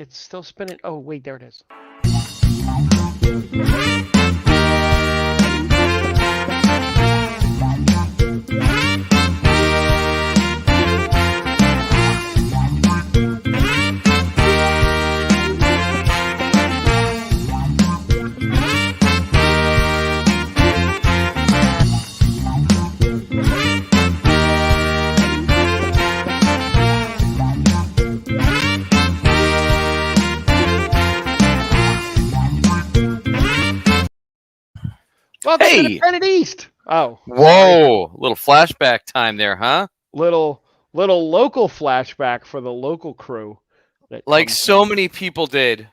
It's still spinning. Oh, wait, there it is. Welcome to the Hey! Planet East. Oh, sorry. Whoa! Little flashback time there, huh? Little local flashback for the local crew that Like comes so in. many people did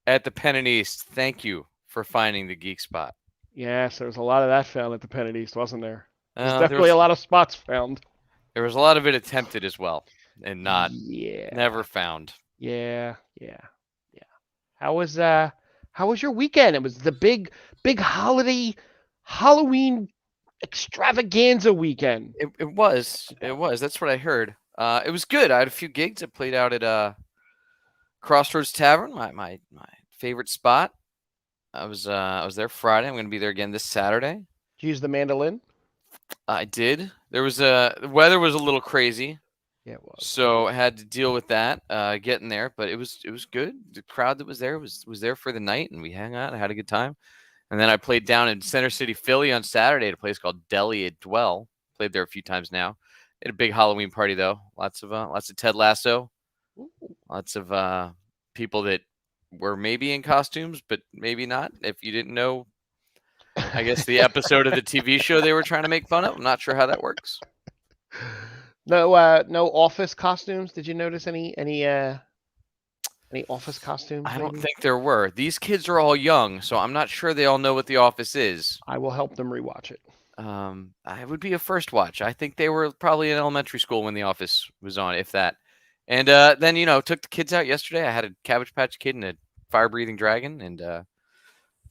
at the Penn and East. Thank you for finding the geek spot. Yes, there was a lot of that found at the Planet East, wasn't there? There's Uh, there definitely a was lot of spots found. there was a lot of it attempted as well, and Yeah, never found. yeah, yeah, yeah. How was your weekend? It was the big holiday Halloween extravaganza weekend. It was. That's what I heard. It was good. I had a few gigs. I played out at Crossroads Tavern, my favorite spot. I was there Friday. I'm going to be there again this Saturday. Did you use the mandolin? I did. The weather was a little crazy. Yeah, it was. So I had to deal with that, getting there, but it was good. The crowd that was there was there for the night, and we hung out. I had a good time, and then I played down in Center City, Philly, on Saturday at a place called Deli at Dwell. Played there a few times now. Had a big Halloween party though. Lots of Ted Lasso, Ooh. lots of people that were maybe in costumes, but maybe not. If you didn't know, I guess the episode of the TV show they were trying to make fun of. I'm not sure how that works. No office costumes. Did you notice any office costumes? I don't Maybe think there were. These kids are all young, so I'm not sure they all know what The Office is. I will help them rewatch it. I would be a first watch. I think they were probably in elementary school when The Office was on, if that. And then took the kids out yesterday. I had a Cabbage Patch Kid and a fire breathing dragon, and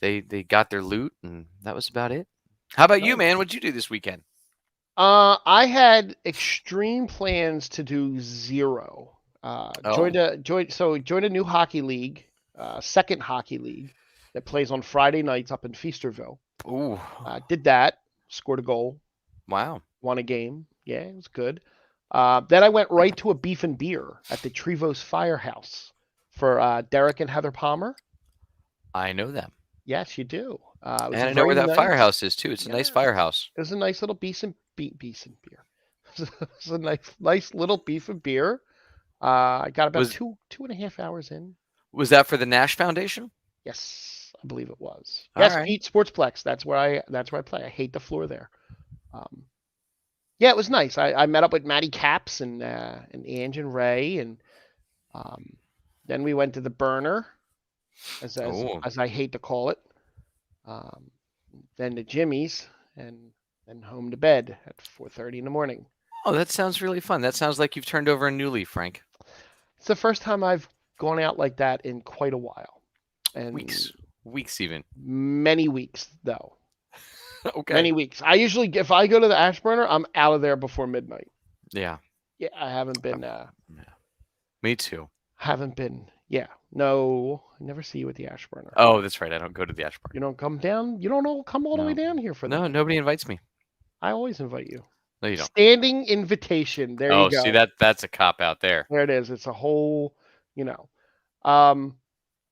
they got their loot, and that was about it. How about you, Nice. man? What'd you do this weekend? I had extreme plans to do zero. Oh, Joined a new hockey league, second hockey league that plays on Friday nights up in Feasterville. ooh, Did that, scored a goal, wow. won a game. Yeah, it was good. Then I went right to a beef and beer at the Trevose Firehouse for Derek and Heather Palmer. I know them, Yes, you do. It was and a I know very where that nice. firehouse is too. It's a Yeah, nice firehouse. it was a nice little decent beer. It was a nice little beef and beer. I got about Was two and a half hours in. was that for the Nash Foundation? Yes, I believe it was. All Yes, right. Pete Sportsplex. That's where I play. I hate the floor there. Um, yeah, it was nice. I met up with Matty Caps and Ange and Ray, and um, then we went to the burner, Oh, as I hate to call it. Um, then to Jimmy's, and then home to bed at 4:30 in the morning. oh, that sounds really fun. That sounds like you've turned over a new leaf, Frank. It's the first time I've gone out like that in quite a while, and Weeks even. many weeks though. Okay. Many weeks. I usually, if I go to the Ashburner, I'm out of there before midnight. Yeah. Yeah, I haven't been. Yeah. Me too. Haven't been. Yeah, no, I never see you at the Ashburner. Oh, that's right. I don't go to the Ash Park. You don't come down. You don't all come all the way No. down here for No, that. nobody invites me. I always invite you. No, you don't. Standing invitation. There you Oh, see go. that's a cop out there. There it is. It's a whole, you know. Um,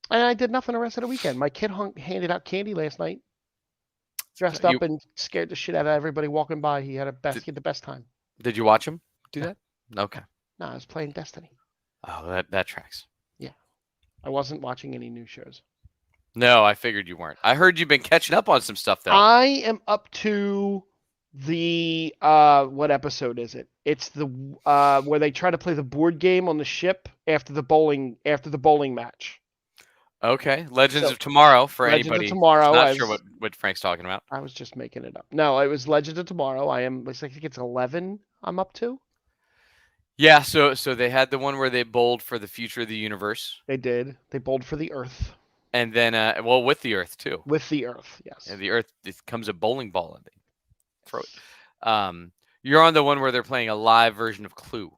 and I did nothing the rest of the weekend. My kid handed out candy last night, dressed You up and scared the shit out of everybody walking by. He had did, the best time. did you watch him do Yeah. that? Okay. No, I was playing Destiny. Oh, that tracks. Yeah, I wasn't watching any new shows. No, I figured you weren't. I heard you've been catching up on some stuff though. I am up to the what episode is it? It's the where they try to play the board game on the ship after the bowling match. Okay. Legends So, of Tomorrow for Legends of anybody who's Tomorrow. not sure what Frank's talking about. I was just making it up. No, it was Legends of Tomorrow. I think it's 11 I'm up to. Yeah, so they had the one where they bowled for the future of the universe. They did. They bowled for the Earth. And then well, with the Earth too. With the Earth, yes. And the Earth, it comes a bowling ball and they throw it. You're on the one where they're playing a live version of Clue.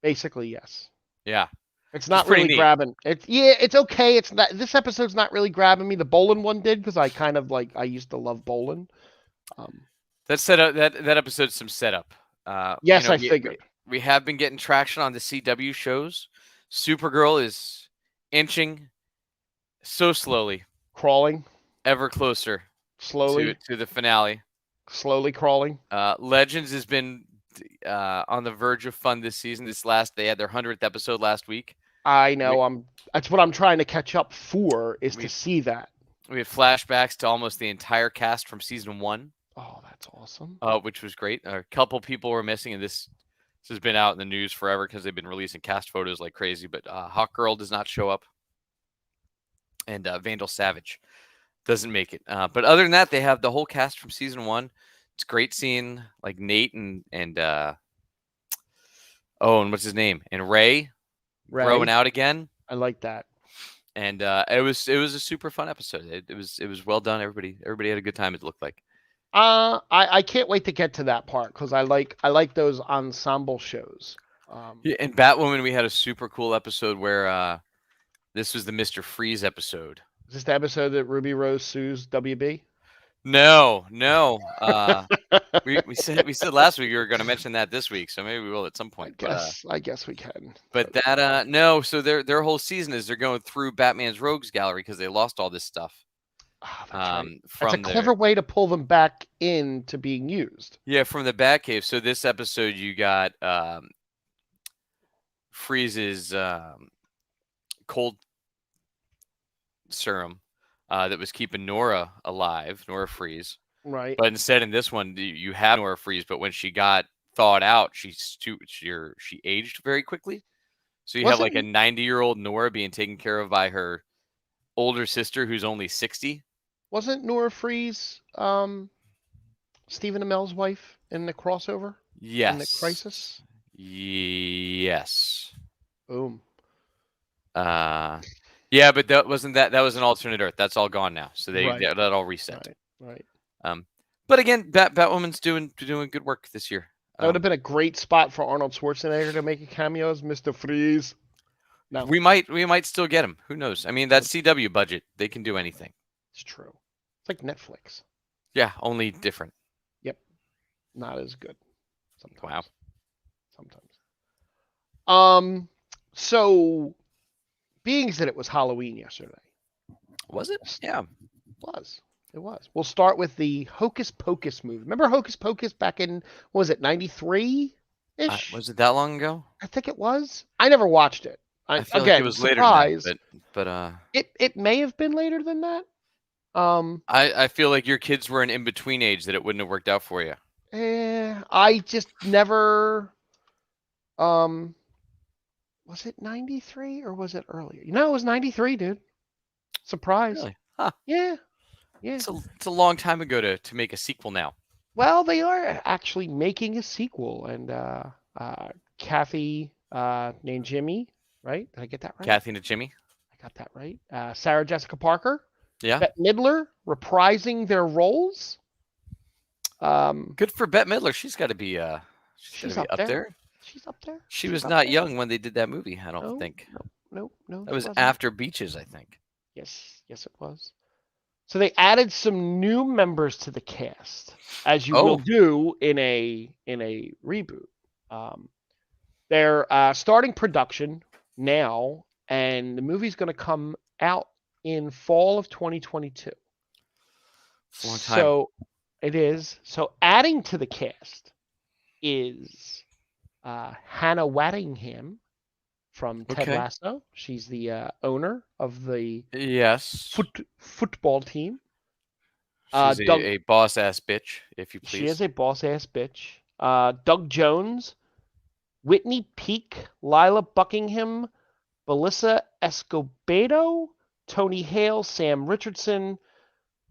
Basically, yes. Yeah. It's which is not pretty really neat. grabbing. It's okay. It's not. This episode's not really grabbing me. The bowling one did because I kind of like. I used to love bowling. Um, That set up that episode's some setup. yes, I figured. We have been getting traction on the CW shows. Supergirl is inching so slowly, Crawling ever closer slowly, to the finale. slowly crawling. Legends has been on the verge of fun this season. They had their 100th episode last week. I We know. That's what I'm trying to catch up for is to we see that. we had flashbacks to almost the entire cast from season 1, Oh, that's awesome. which was great. A couple people were missing, and this has been out in the news forever because they've been releasing cast photos like crazy. But Hawkgirl does not show up, and Vandal Savage doesn't make it. But other than that, they have the whole cast from season 1. It's great seeing like Nate and and what's his name, and Ray growing Ray, out again. I like that. And it was a super fun episode. It was well done. Everybody had a good time. It looked like. I can't wait to get to that part because I like those ensemble shows. Yeah, in Batwoman, we had a super cool episode where this was the Mr. Freeze episode. Is this the episode that Ruby Rose sues WB? No. We said last week we were going to mention that this week, so maybe we will at some point. I guess we can. But that no. So their whole season is they're going through Batman's Rogues Gallery because they lost all this stuff. Oh, that's right. From That's a clever way to pull them back into being used. Yeah, from the Batcave. So this episode, you got Freeze's cold serum that was keeping Nora alive, Nora Freeze. Right. But instead, in this one, you have Nora Freeze. But when she got thawed out, she aged very quickly. So you have like a 90-year-old Nora being taken care of by her older sister, who's only 60. Wasn't Nora Freeze Stephen Amell's wife in the crossover? Yes. In the Crisis? Yes. Boom. Yeah, but that was an alternate Earth. That's all gone now. So that all reset. Right. But again, Batwoman's doing good work this year. That would have been a great spot for Arnold Schwarzenegger to make a cameo as Mr. Freeze. No. We might still get him. Who knows? I mean, that CW budget, they can do anything. It's true. It's like Netflix. Yeah, only different. Yep. Not as good. Sometimes. Wow. Sometimes. So being that it was Halloween yesterday. Was it? Yeah. It was. We'll start with the Hocus Pocus movie. Remember Hocus Pocus back in, what was it, 93-ish? Was it that long ago? I think it was. I never watched it. I feel like it was later than that, but it may have been later than that. I feel like your kids were an in-between age that it wouldn't have worked out for you. I just never was it 93 or was it earlier? No, it was 93, dude. Surprise. Really? Huh. Yeah. It's a long time ago to make a sequel now. Well, they are actually making a sequel, and Kathy Najimy, right? Did I get that right? Kathy Najimy. I got that right. Sarah Jessica Parker. Yeah. Bette Midler reprising their roles. Good for Bette Midler. She's got to be she's up there. She's up there. She was not young when they did that movie, I don't think. No. That was after Beaches, I think. Yes, it was. So they added some new members to the cast, as you will do in a reboot. They're starting production now, and the movie's going to come out in fall of 2022. It's a long time. So it is. So adding to the cast is Hannah Waddingham from Ted Lasso. She's the owner of the football team. She's a boss ass bitch, if you please. She is a boss ass bitch. Doug Jones, Whitney Peak, Lila Buckingham, Belissa Escobedo, Tony Hale, Sam Richardson,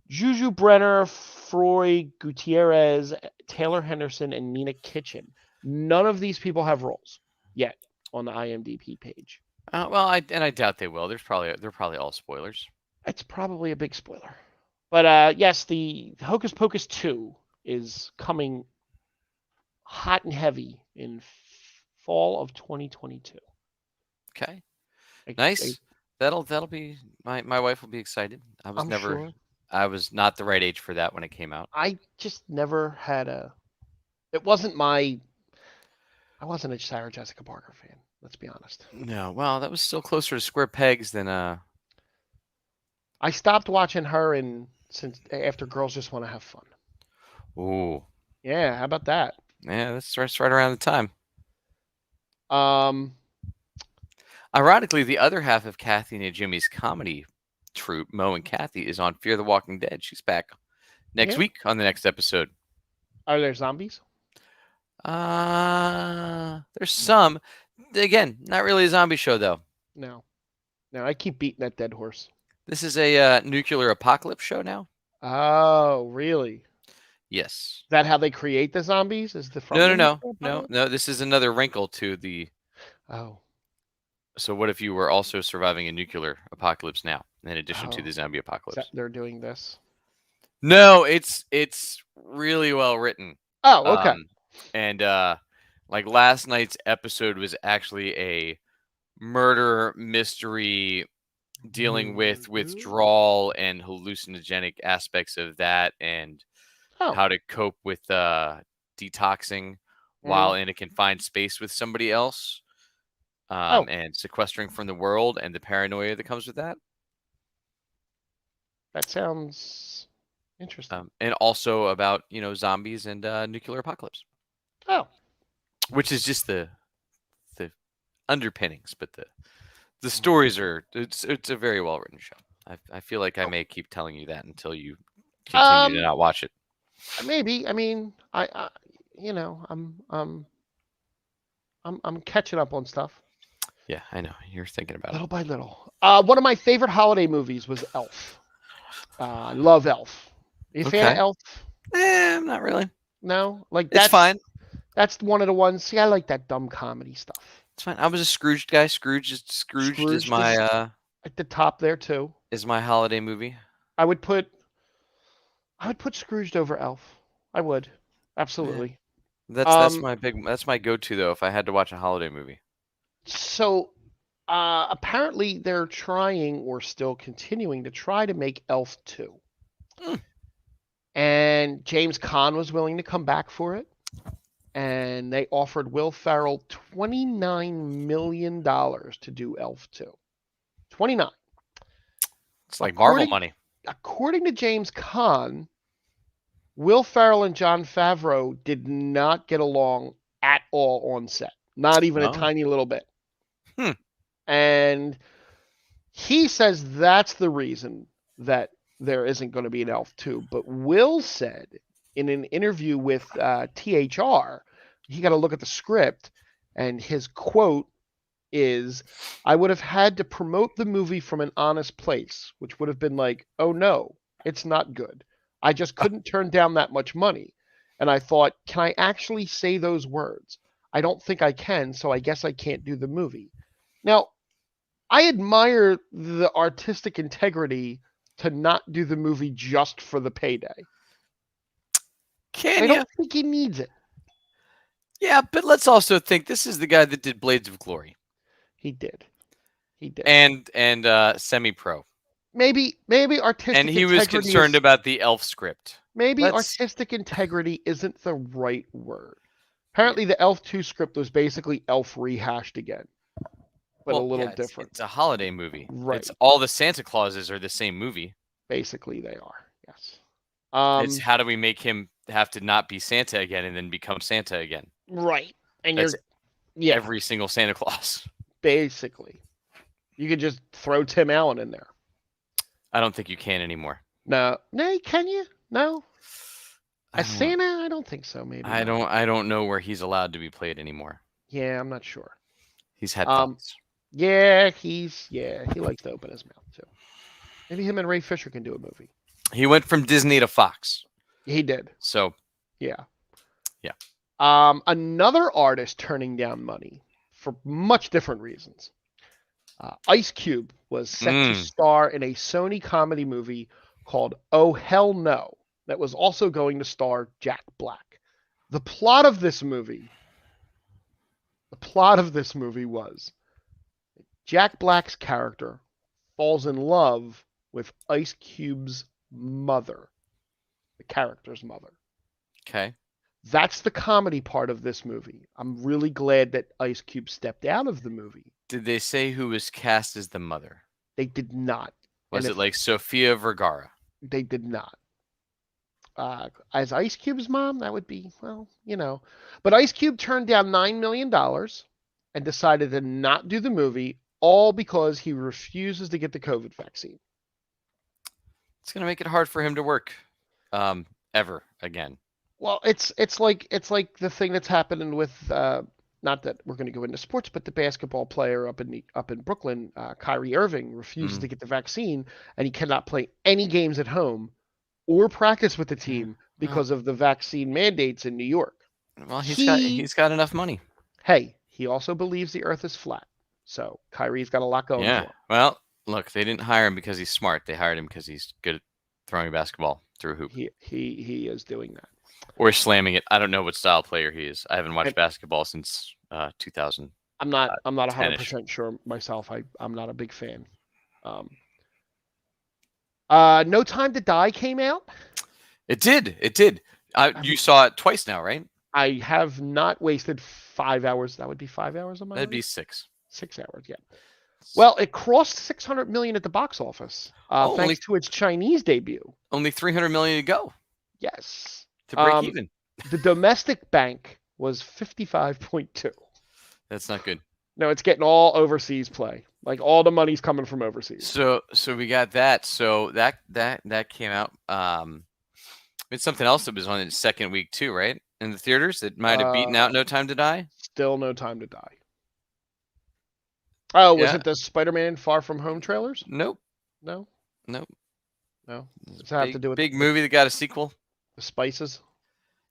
Juju Brenner, Froy Gutierrez, Taylor Henderson, and Nina Kitchen. None of these people have roles yet on the IMDb page. I doubt they will. They're probably all spoilers. It's probably a big spoiler. But yes, the Hocus Pocus 2 is coming hot and heavy in fall of 2022. Okay. I, I, Nice. That'll be my wife will be excited. I'm sure. I was not the right age for that when it came out. I just never had a. It wasn't my. I wasn't a Sarah Jessica Parker fan. Let's be honest. No, well, that was still closer to square pegs than I stopped watching her in since after Girls Just Want to Have Fun. ooh. Yeah, how about that? Yeah, that's right around the time. Um, Ironically, the other half of Kathy and Jimmy's comedy troupe, Mo and Kathy, is on Fear the Walking Dead. She's back next yeah. week on the next episode. Are there zombies? There's some. Again, not really a zombie show though. No, no. I keep beating that dead horse. This is a nuclear apocalypse show now. Oh, really? Yes. Is that how they create the zombies? Is the from No, the no, no, nuclear no, apocalypse? no. This is another wrinkle to the. Oh, So what if you were also surviving a nuclear apocalypse now, in addition to oh. the zombie Is that apocalypse? they're doing this? No, it's really well written. Oh, okay. Um, and like last night's episode was actually a murder mystery dealing with withdrawal and hallucinogenic aspects of that, and Oh, how to cope with detoxing mm, while in a confined space with somebody else, oh, and sequestering from the world and the paranoia that comes with that. that sounds interesting. And also about zombies and nuclear apocalypse, Oh, which is just the underpinnings, but the mm. stories are it's a very well written show. I feel like I Oh, may keep telling you that until you continue to um, not watch it. maybe. I mean, I'm catching up on stuff Yeah, I know you're thinking about it. little by little. One of my favorite holiday movies was Elf. I love Elf. You a fan of Okay, Elf? not really. No, like It's fine. that's one of the ones. See, I like that dumb comedy stuff. It's fine. I was a Scrooged guy. Scrooged Scrooged is at the top there too. is my holiday movie. I would put I would put Scrooged over Elf. I would Yeah, absolutely. that's Um, my that's my go-to though if I had to watch a holiday movie. so apparently they're trying or still continuing to try to make Elf 2. Mm. And James Caan was willing to come back for it. And they offered Will Ferrell $29 million to do Elf 2. 29. It's like Marvel According money. according to James Caan, Will Ferrell and Jon Favreau did not get along at all on set. Not even a Oh, tiny little bit. hmm. And he says that's the reason that there isn't going to be an Elf 2. But Will said in an interview with THR, he got to look at the script, and his quote is, I would have had to promote the movie from an honest place, which would have been like, oh no, it's not good. I just couldn't turn down that much money. And I thought, can I actually say those words? I don't think I can, so I guess I can't do the movie. Now, I admire the artistic integrity to not do the movie just for the payday. Can I you? don't think he needs it. Yeah, but let's also think this is the guy that did Blades of Glory He did. He did. and Semi Pro, Maybe and artistic he was integrity concerned is about the elf script. maybe Let's artistic integrity isn't the right word. yeah. Apparently the Elf 2 script was basically Elf rehashed again, but a Well, little yeah, different. it's a holiday movie. It's Right. all the Santa Clauses are the same movie. Basically they are. Yes. It's how do we make him have to not be Santa again and then become Santa again? Right. And That's yeah, every single Santa Claus. basically. You could just throw Tim Allen in there. I don't think you can anymore. No, can you? No, I as don't. Santa, I don't think so. Maybe not. I don't know where he's allowed to be played anymore. Yeah, I'm not sure. He's had Um, thoughts. yeah, he likes to open his mouth too. Maybe him and Ray Fisher can do a movie. He went from Disney to Fox. He did. So Yeah. yeah. Another artist turning down money for much different reasons. Ice Cube was set to Mm. star in a Sony comedy movie called Oh Hell No that was also going to star Jack Black. The plot of this movie was Jack Black's character falls in love with Ice Cube's mother, the character's mother. Okay. That's the comedy part of this movie. I'm really glad that Ice Cube stepped out of the movie. Did they say who was cast as the mother? They did not. And Was it if like Sofia Vergara? they did not. As Ice Cube's mom, that would be, well, you know. But Ice Cube turned down $9 million and decided to not do the movie, all because he refuses to get the COVID vaccine. It's gonna make it hard for him to work, ever again. Well, it's like the thing that's happening with not that we're going to go into sports, but the basketball player up in Brooklyn, Kyrie Irving, refuses Mm. to get the vaccine, and he cannot play any games at home or practice with the Yeah. team because of the vaccine mandates in New York. Well, He he's got enough money. Hey, he also believes the Earth is flat, so Kyrie's got a lot going for Yeah. him. Well, look, they didn't hire him because he's smart. They hired him because he's good at throwing a basketball through a hoop He is doing that. or slamming it. I don't know what style player he is. I haven't watched And basketball since 2010-ish. I'm not 100% sure myself. I'm not a big fan. Um, No Time to Die came out. It did. It did. You saw it twice now, right? I have not wasted 5 hours. That would be 5 hours of my That'd be life. 6. 6 hours, yeah. Well, it crossed 600 million at the box office, Oh, thanks to its Chinese debut. only 300 million to go Yes. to break even. The domestic bank was 55.2. That's not good. No, it's getting all overseas play. Like all the money's coming from overseas. So we got that. So that came out. It's something else that was on its second week too, right? In the theaters, it might have beaten out No Time to Die. Still No Time to Die. Oh, was Yeah. it the Spider-Man Far From Home trailers? Nope. No, Nope. no. It's Does that have to do with big movie that got a sequel? the spices?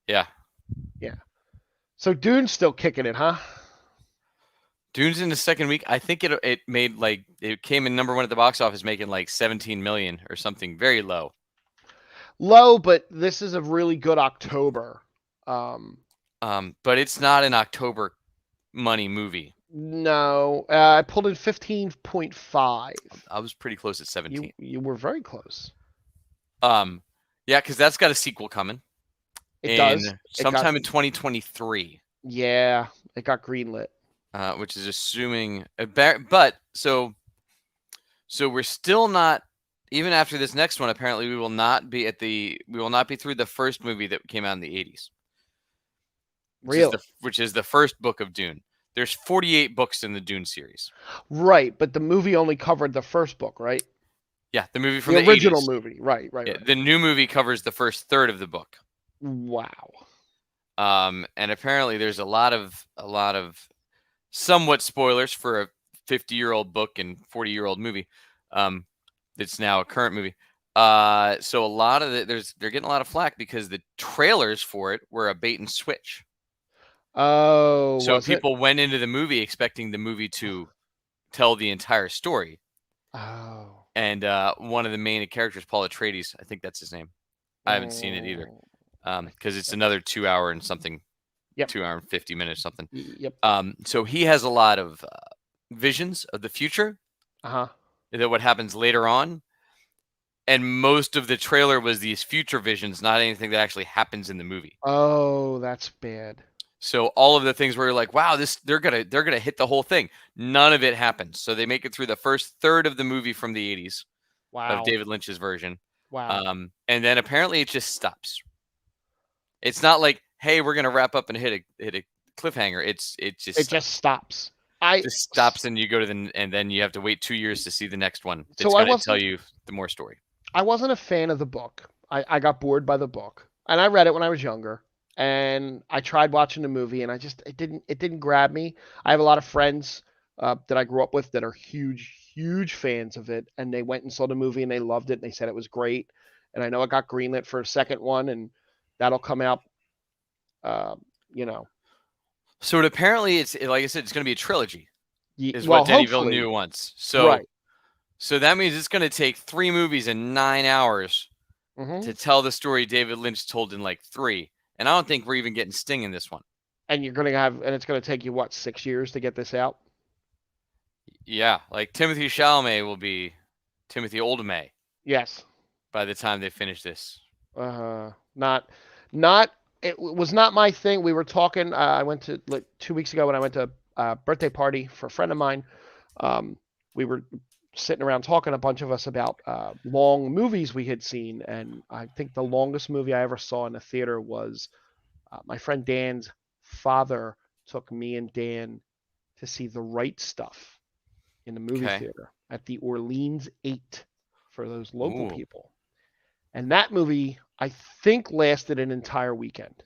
Yeah. Yeah. So Dune's still kicking it, huh? Dune's in the second week. I think it made like it came in number 1 at the box office, making like 17 million or something very low. Low, but this is a really good October. But it's not an October money movie. No, I pulled in 15.5. I was pretty close at 17. You were very close. Yeah, because that's got a sequel coming. It does. Sometime in 2023. Yeah, it got greenlit. Which is assuming, but so we're still not. Even after this next one, apparently we will not be through the first movie that came out in the 80s. Which is the first book of Dune. There's 48 books in the Dune series. Right, but the movie only covered the first book, right? Yeah, the movie from the original 80s. movie. Right. Yeah, the new movie covers the first third of the book. Wow. And apparently there's a lot of somewhat spoilers for a 50-year-old book and 40-year-old movie. It's now a current movie. So a lot of they're getting a lot of flack because the trailers for it were a bait and switch. Oh, so people went into the movie expecting the movie to tell the entire story. Oh. And one of the main characters, Paul Atreides, I think that's his name. I haven't seen it either. Because it's another 2 hour and something. Yep. 2 hour and 50 minutes something. Yep. So he has a lot of visions of the future. That what happens later on. And most of the trailer was these future visions, not anything that actually happens in the movie. Oh, that's bad. So all of the things where you're like, wow, they're gonna hit the whole thing. None of it happens. So they make it through the first third of the movie from the 80s. Wow. Of David Lynch's version. Wow. And then apparently it just stops. It's not like, hey, we're gonna wrap up and hit a cliffhanger. It just stops. It just stops, and you go to and then you have to wait 2 years to see the next one. It's So going to tell you the more story. I wasn't a fan of the book. I got bored by the book, and I read it when I was younger. And I tried watching the movie, and it didn't grab me. I have a lot of friends that I grew up with that are huge fans of it, and they went and saw the movie and they loved it and they said it was great. And I know it got greenlit for a second one, and that'll come out. So apparently, it's like I said, it's going to be a trilogy. Is well, what Denis Villeneuve wants. So, right. So that means it's going to take 3 movies in 9 hours Mm-hmm. to tell the story David Lynch told in like 3. And I don't think we're even getting Sting in this one. And it's going to take you what, 6 years to get this out? Yeah, like Timothy Chalamet will be Timothy Oldemay Yes. by the time they finish this. Not, not. Was not my thing. We were talking. I went to like 2 weeks ago when I went to a birthday party for a friend of mine. Um, we were sitting around talking, a bunch of us, about long movies we had seen, and I think the longest movie I ever saw in a theater was my friend Dan's father took me and Dan to see The Right Stuff in the movie Okay. theater at the Orleans 8 for those local Ooh. people. And that movie, I think, lasted an entire weekend,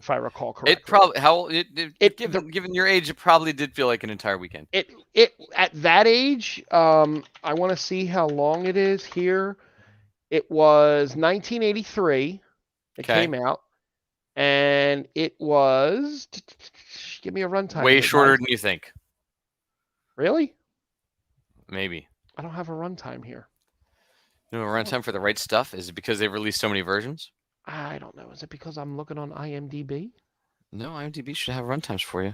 if I recall It correctly. probably how It the given your age, it probably did feel like an entire weekend. it at that age, I want to see how long it is here. It was 1983. It Okay. came out, and it was. Give me a runtime Way here, shorter guys. than you think. Really? Maybe. I don't have a runtime here. You know, runtime for the right stuff is it because they've released so many versions? I don't know. Is it because I'm looking on IMDb? No, IMDb should have runtimes for you.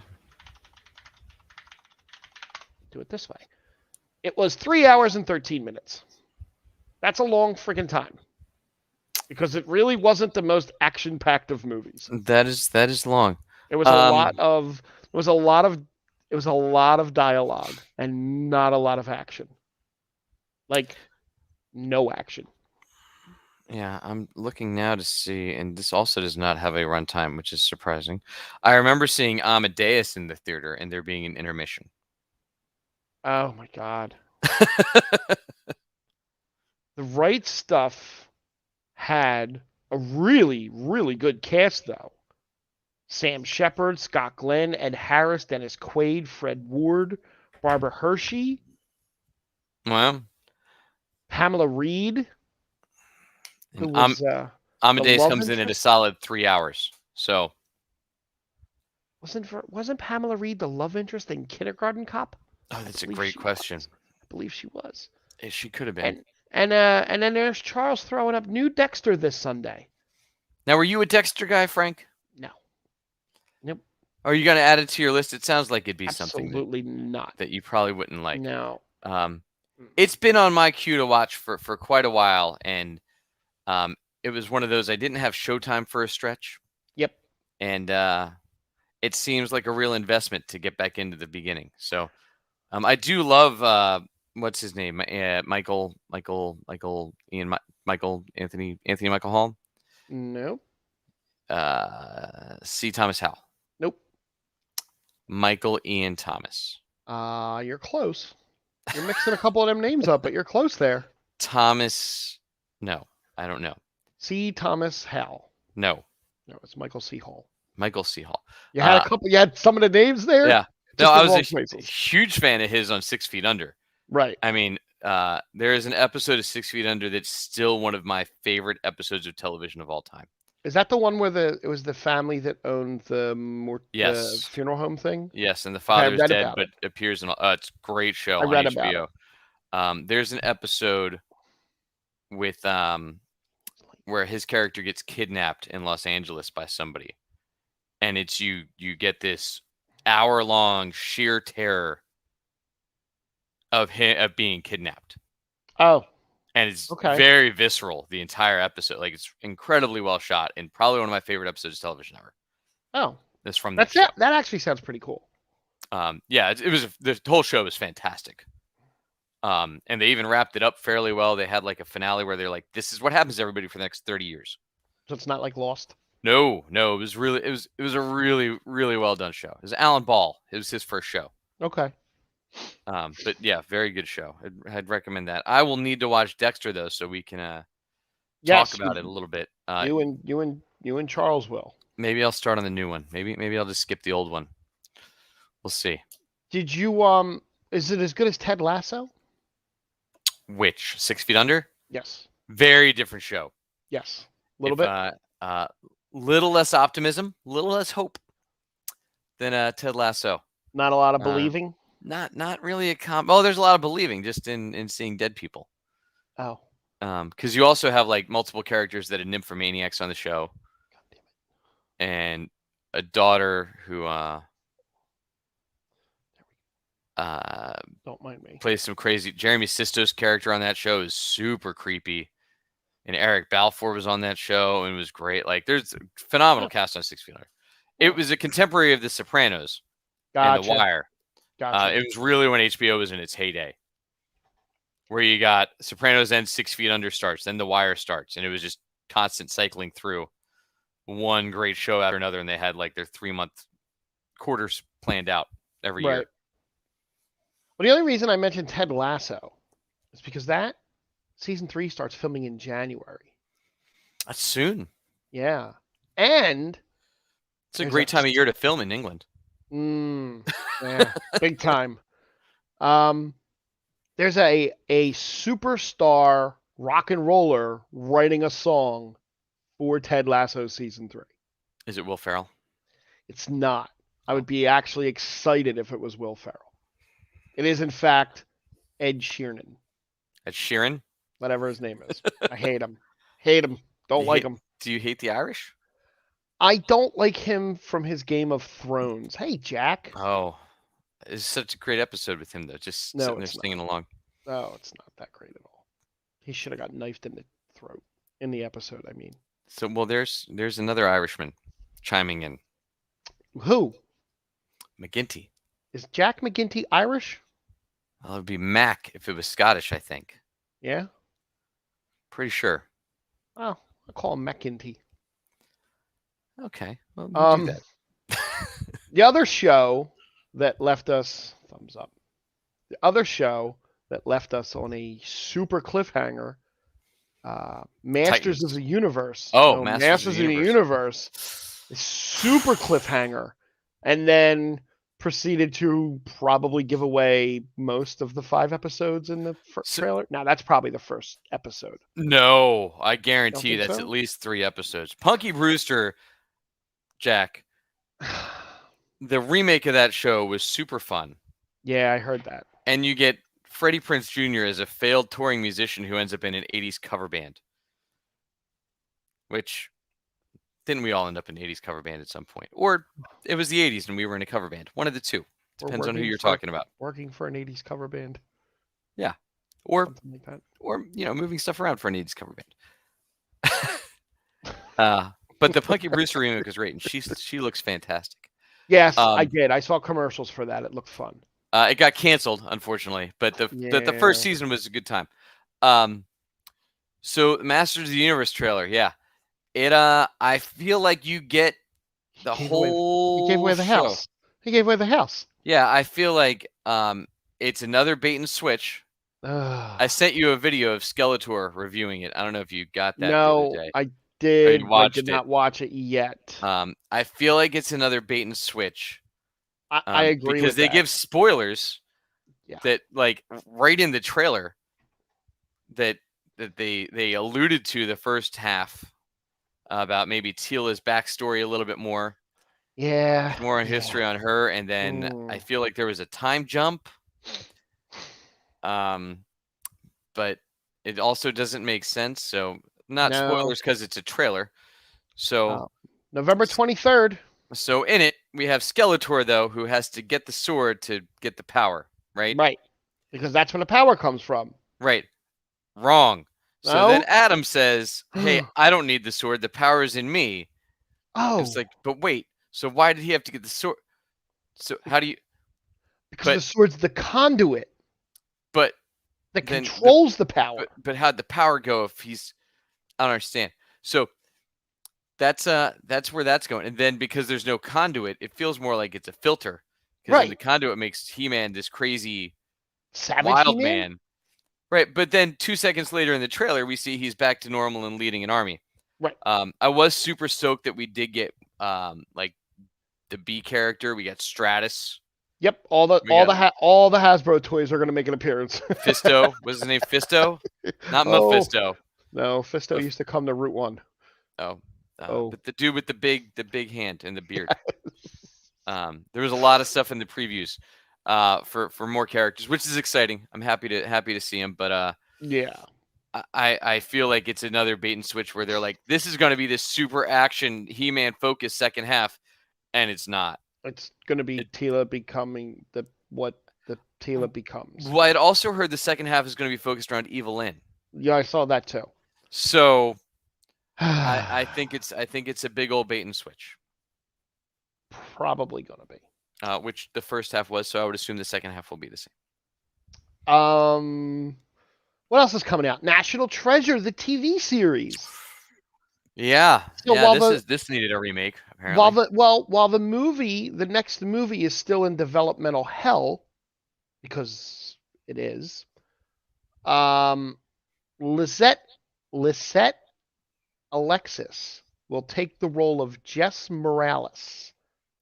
Do it this way. It was 3 hours and 13 minutes. That's a long freaking time because it really wasn't the most action-packed of movies. That is long. It was a lot Um, of it was a lot of it was a lot of dialogue and not a lot of action. Like no action. yeah, I'm looking now to see, and this also does not have a runtime, which is surprising. I remember seeing Amadeus in the theater and there being an intermission. Oh my god. The Right Stuff had a really really good cast though. Sam Shepard, Scott Glenn, Ed Harris, Dennis Quaid, Fred Ward, Barbara Hershey, Well, Pamela Reed, and who was the Amadeus love comes in at a interest. solid 3 hours. So Wasn't Pamela Reed the love interest in Kindergarten Cop? oh, I that's a believe great she question. was. I believe she was. She could have been. And then there's Charles throwing up new Dexter this Sunday. Now, were you a Dexter guy, Frank? No, nope, Are you going to add it to your list? It sounds like it'd be something absolutely not. that you probably wouldn't like. No. Um, Mm-mm. it's been on my queue to watch for quite a while, and um, it was one of those I didn't have Showtime for a stretch, Yep. and it seems like a real investment to get back into the beginning. So I do love what's his name, Anthony Michael Hall, Nope. C. Thomas Howell, Nope. Michael Ian Thomas, You're close. You're mixing a couple of them names up, but you're close there. Thomas. No, I don't know. C. Thomas Howell. No, No, it's Michael C. Hall. Michael C. Hall. You had a couple. You had some of the names there, Yeah. No, just I in was wrong a places. huge fan of his on 6 Feet Under. Right. I mean, there is an episode of 6 Feet Under that's still one of my favorite episodes of television of all time. Is that the one where it was the family that owned the Yes. funeral home thing? Yes, and the Okay, I father is read dead, about but it. appears in. It's a great show I on read about it. HBO. There's an episode with where his character gets kidnapped in Los Angeles by somebody, and it's you get this hour-long sheer terror of him of being kidnapped. Oh, And it's okay. very visceral the entire episode. Like it's incredibly well shot and probably one of my favorite episodes of television ever. Oh, That's from that that's show. it. That actually sounds pretty cool. Yeah, it was the whole show was fantastic. And they even wrapped it up fairly well. They had like a finale where they're like, "This is what happens to everybody for the next 30 years." So it's not like Lost. No, it was really it was a really really well done show. It was Alan Ball. It was his first show. Okay. But yeah, very good show. I'd recommend that. I will need to watch Dexter though, so we can talk Yes, about it a little bit. you and Charles will. Maybe I'll start on the new one. Maybe I'll just skip the old one. We'll see. Did you Is it as good as Ted Lasso? Which 6 Feet Under? Yes. Very different show. Yes. A little If bit. little less optimism, little less hope than Ted Lasso. Not a lot of believing. Not really a Oh, there's a lot of believing just in seeing dead people. Oh. Because you also have like multiple characters that are nymphomaniacs on the show, God damn it. and a daughter who Don't mind me. Plays some crazy. Jeremy Sisto's character on that show is super creepy, and Eric Balfour was on that show and was great. Like, there's a phenomenal Yeah. cast on 6 Feet Under. Yeah. It was a contemporary of The Sopranos and The Gotcha. Wire. Gotcha. It was really when HBO was in its heyday, where you got Sopranos and 6 Feet Under starts, then The Wire starts, and it was just constant cycling through one great show after another, and they had like their 3-month quarters planned out every year. Well, the only reason I mentioned Ted Lasso is because that season 3 starts filming in January. That's soon. Yeah, and it's a great time of year to film in England. Yeah, big time. There's a superstar rock and roller writing a song for Ted Lasso season 3. Is it Will Ferrell? It's not. I would be actually excited if it was Will Ferrell. It is, in fact, Ed Sheeran. Ed Sheeran? Whatever his name is. I hate him. Hate him. Don't like him. Do you hate the Irish? I don't like him from his Game of Thrones. Hey, Jack. Oh, it's such a great episode with him, though. Just sitting there singing along. No, it's not that great at all. He should have got knifed in the throat in the episode, I mean. So, well, there's another Irishman chiming in. Who? McGinty. Is Jack McGinty Irish? Well, it would be Mac if it was Scottish, I think. Yeah? Pretty sure. Oh, I'll call him McGinty. Okay. Well, we'll do that. The other show that left us... Thumbs up. The other show that left us on a super cliffhanger, Masters Titans. of the Universe. Oh, Masters of the Universe. Super cliffhanger. And then proceeded to probably give away most of the 5 episodes in the trailer. Now, that's probably the first episode. No, I guarantee you that's so? at least 3 episodes. Punky Brewster, Jack, the remake of that show was super fun. Yeah, I heard that. And you get Freddie Prinze Jr. as a failed touring musician who ends up in an 80s cover band. Which, didn't we all end up in an 80s cover band at some point? Or it was the 80s and we were in a cover band. One of the two. Depends on who you're talking about. Working for an 80s cover band. Yeah. Or something like that. Or, moving stuff around for an 80s cover band. But the Punky Brewster remake is great, and she looks fantastic. Yes, I did. I saw commercials for that. It looked fun. It got canceled, unfortunately, but the first season was a good time. So Masters of the Universe trailer, yeah, it. I feel like you get the whole. He gave away the house. He gave away the house. Yeah, I feel like it's another bait and switch. I sent you a video of Skeletor reviewing it. I don't know if you got that. No, the other day. I did. I did not watch it yet. I feel like it's another bait and switch. I agree because they give spoilers that, like, right in the trailer that they alluded to the first half about maybe Teela's backstory a little bit more. Yeah. More on history on her, and then I feel like there was a time jump. But it also doesn't make sense. So not spoilers because it's a trailer. So November 23rd. So in it, we have Skeletor, though, who has to get the sword to get the power, right? Right. Because that's when the power comes from. Right. Wrong. So then Adam says, hey, I don't need the sword. The power is in me. Oh. It's like, but wait. So why did he have to get the sword? So how do you... Because the sword's the conduit. But... that controls the power. But how'd the power go if he's... I don't understand. So... That's where that's going. And then because there's no conduit, it feels more like it's a filter. Because the conduit makes He-Man this crazy savage wild man. Right. But then 2 seconds later in the trailer, we see he's back to normal and leading an army. Right. I was super stoked that we did get like the B character. We got Stratus. Yep. All the Hasbro toys are gonna make an appearance. Fisto. Was his name Fisto? Not Mephisto. No, Fisto used to come to Route 1. But the dude with the big hand and the beard. There was a lot of stuff in the previews for more characters, which is exciting. I'm happy to see him, but yeah, I feel like it's another bait and switch where they're like, this is going to be this super action He-Man focused second half, and it's not. It's going to be Teela becoming the till it becomes. Well, I'd also heard the second half is going to be focused around Evil Lynn. Yeah, I saw that too. So I think it's a big old bait and switch. Probably gonna be. Which the first half was, so I would assume the second half will be the same. What else is coming out? National Treasure, the TV series. Yeah, So this needed a remake apparently. while the next movie is still in developmental hell, because it is. Lisette Alexis will take the role of Jess Morales.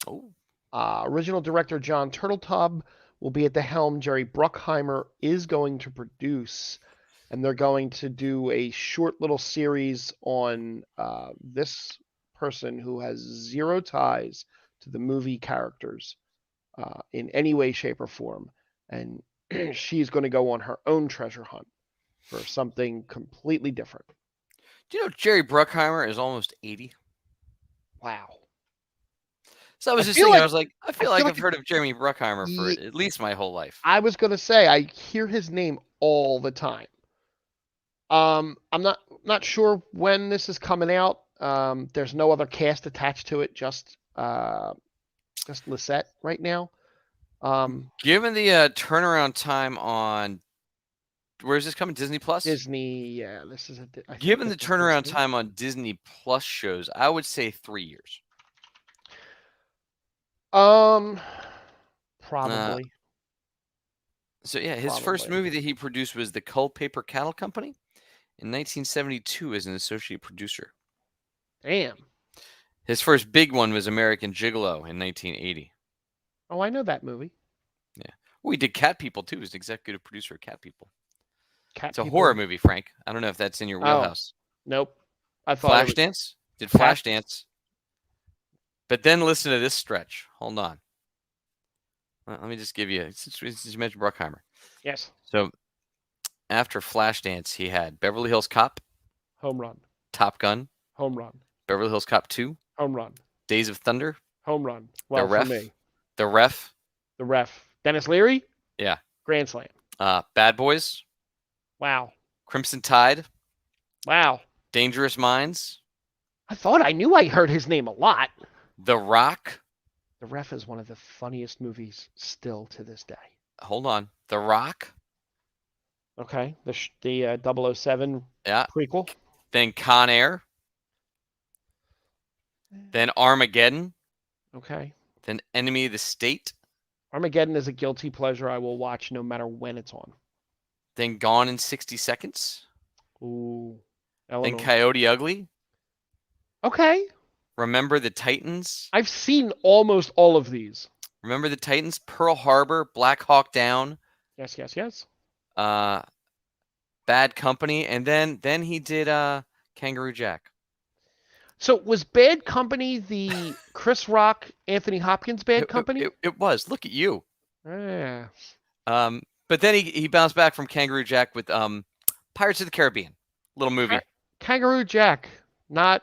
Oh. Original director John Turteltaub will be at the helm. Jerry Bruckheimer is going to produce, and they're going to do a short little series on this person who has zero ties to the movie characters in any way, shape, or form. And she's going to go on her own treasure hunt for something completely different. Do you know Jerry Bruckheimer is almost 80? Wow. So I was just thinking, I was like, I feel like I've heard of Jeremy Bruckheimer for at least my whole life. I was going to say, I hear his name all the time. I'm not sure when this is coming out. There's no other cast attached to it, just Lisette right now. Given the turnaround time on, where is this coming? Disney Plus? Disney, yeah. This is given the turnaround time on Disney Plus shows, I would say 3 years. Probably. So yeah, his first movie that he produced was The Culpeper Cattle Company in 1972 as an associate producer. Damn. His first big one was American Gigolo in 1980. Oh, I know that movie. Yeah. Well, he did Cat People too. He's executive producer of Cat People. Cat it's a horror movie, Frank. I don't know if that's in your wheelhouse. Nope. I thought Flashdance? Did Flashdance. But then listen to this stretch. Hold on. Let me just give you, since you mentioned Bruckheimer. Yes. So after Flashdance, he had Beverly Hills Cop. Home Run. Top Gun. Home Run. Beverly Hills Cop 2. Home Run. Days of Thunder. Home Run. Well, The Ref. for me. The Ref. The Ref. Dennis Leary? Yeah. Grand Slam. Bad Boys. Wow. Crimson Tide. Wow. Dangerous Minds. I thought I knew I heard his name a lot. The Rock. The Ref is one of the funniest movies still to this day. Hold on. The Rock. Okay. The 007 prequel. Then Con Air. Then Armageddon. Okay. Then Enemy of the State. Armageddon is a guilty pleasure I will watch no matter when it's on. Then Gone in 60 Seconds. Ooh. Then Coyote Ugly. Okay. Remember the Titans. I've seen almost all of these. Remember the Titans. Pearl Harbor. Black Hawk Down. Yes, yes, yes. Bad Company. And then he did Kangaroo Jack. So was Bad Company the Chris Rock, Anthony Hopkins Bad Company? It was. Look at you. Yeah. But then he bounced back from Kangaroo Jack with Pirates of the Caribbean. Little movie. Kangaroo Jack. Not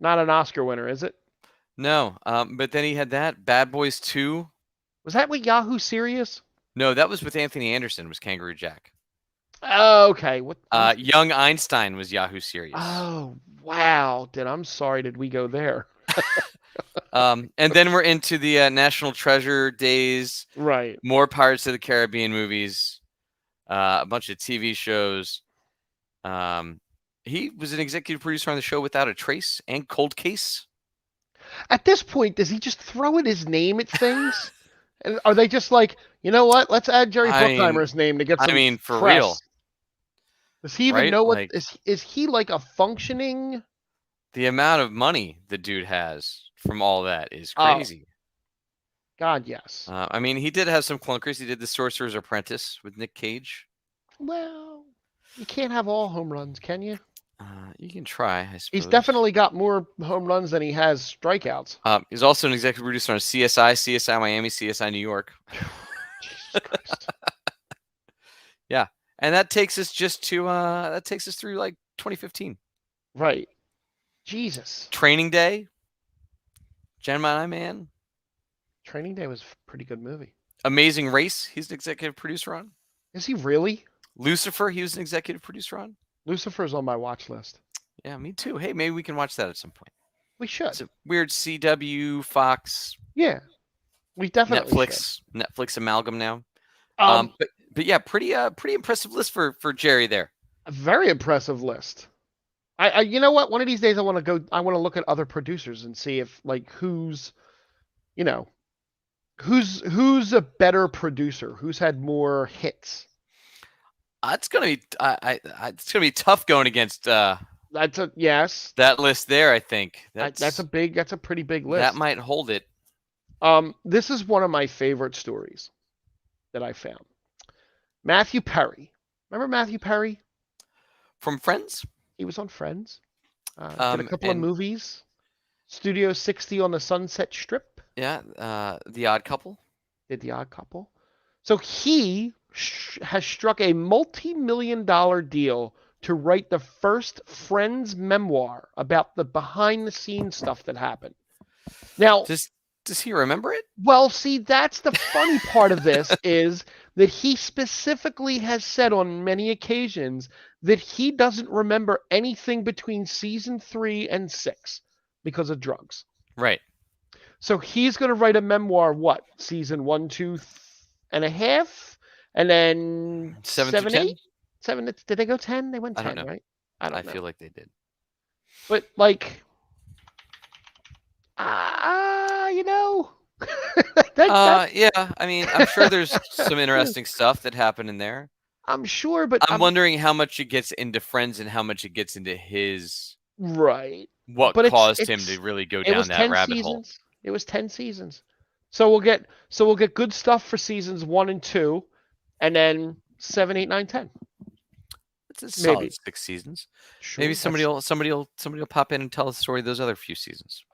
an Oscar winner, is it? No. But then he had that. Bad Boys 2. Was that with Yahoo Serious? No, that was with Anthony Anderson, was Kangaroo Jack. Oh, okay. What? Young Einstein was Yahoo Serious. Oh, wow. I'm sorry. Did we go there? And then we're into the National Treasure days. Right. More Pirates of the Caribbean movies. A bunch of TV shows. He was an executive producer on the show Without a Trace and Cold Case. At this point, does he just throw in his name at things? And are they just like, you know what? Let's add Jerry Bruckheimer's name to get some for press. Real. Does he even know what is he like a functioning? The amount of money the dude has from all that is crazy. God, yes. I mean, he did have some clunkers. He did The Sorcerer's Apprentice with Nick Cage. Well, you can't have all home runs, can you? You can try, I suppose. He's definitely got more home runs than he has strikeouts. He's also an executive producer on CSI, CSI Miami, CSI New York. Jesus Christ. Yeah, and that takes us through like 2015. Right. Jesus. Training Day. Gemini Man. Training Day was a pretty good movie. Amazing Race, he's an executive producer on. Is he really? Lucifer, he was an executive producer on. Lucifer's on my watch list. Yeah, me too. Hey, maybe we can watch that at some point. We It's should. a weird CW, Fox, Yeah, we definitely should. Netflix amalgam now. Um, But yeah, pretty impressive list for Jerry there. a very impressive list. You know what? One of these days, I want to go. I want to look at other producers and see if like who's, you know, who's a better producer, who's had more hits. It's gonna be it's gonna be tough going against That's a yes. that list there. I think That's a pretty big that list. might hold it. This is one of my favorite stories that I found. Matthew Perry. Remember Matthew Perry? From Friends. He was on Friends. Did a couple of And movies. Studio 60 on the Sunset Strip. yeah, The Odd Couple. Did The Odd Couple. So he has struck a multi-million-dollar deal to write the first Friends memoir about the behind-the-scenes stuff that happened. Now, does he remember it? well, see, that's the funny part of this is that he specifically has said on many occasions that he doesn't remember anything between season 3 and 6 because of drugs. Right. So he's going to write a memoir, what, season 1, 2 and a half, and then 7 7, through 10? 8? 7, did they go 10? They went I 10, don't know. right? I don't I know. feel like they did. But, like, you know, Yeah. I mean, I'm sure there's some interesting stuff that happened in there. I'm sure, but I'm wondering how much it gets into Friends and how much it gets into his right. what But caused him to really go down that 10 rabbit hole. seasons. It was 10 seasons. So we'll get good stuff for seasons 1 and 2, and then 7, 8, 9, 10. It's a Maybe. solid 6 seasons. Sure, Maybe somebody will pop in and tell the story of those other few seasons.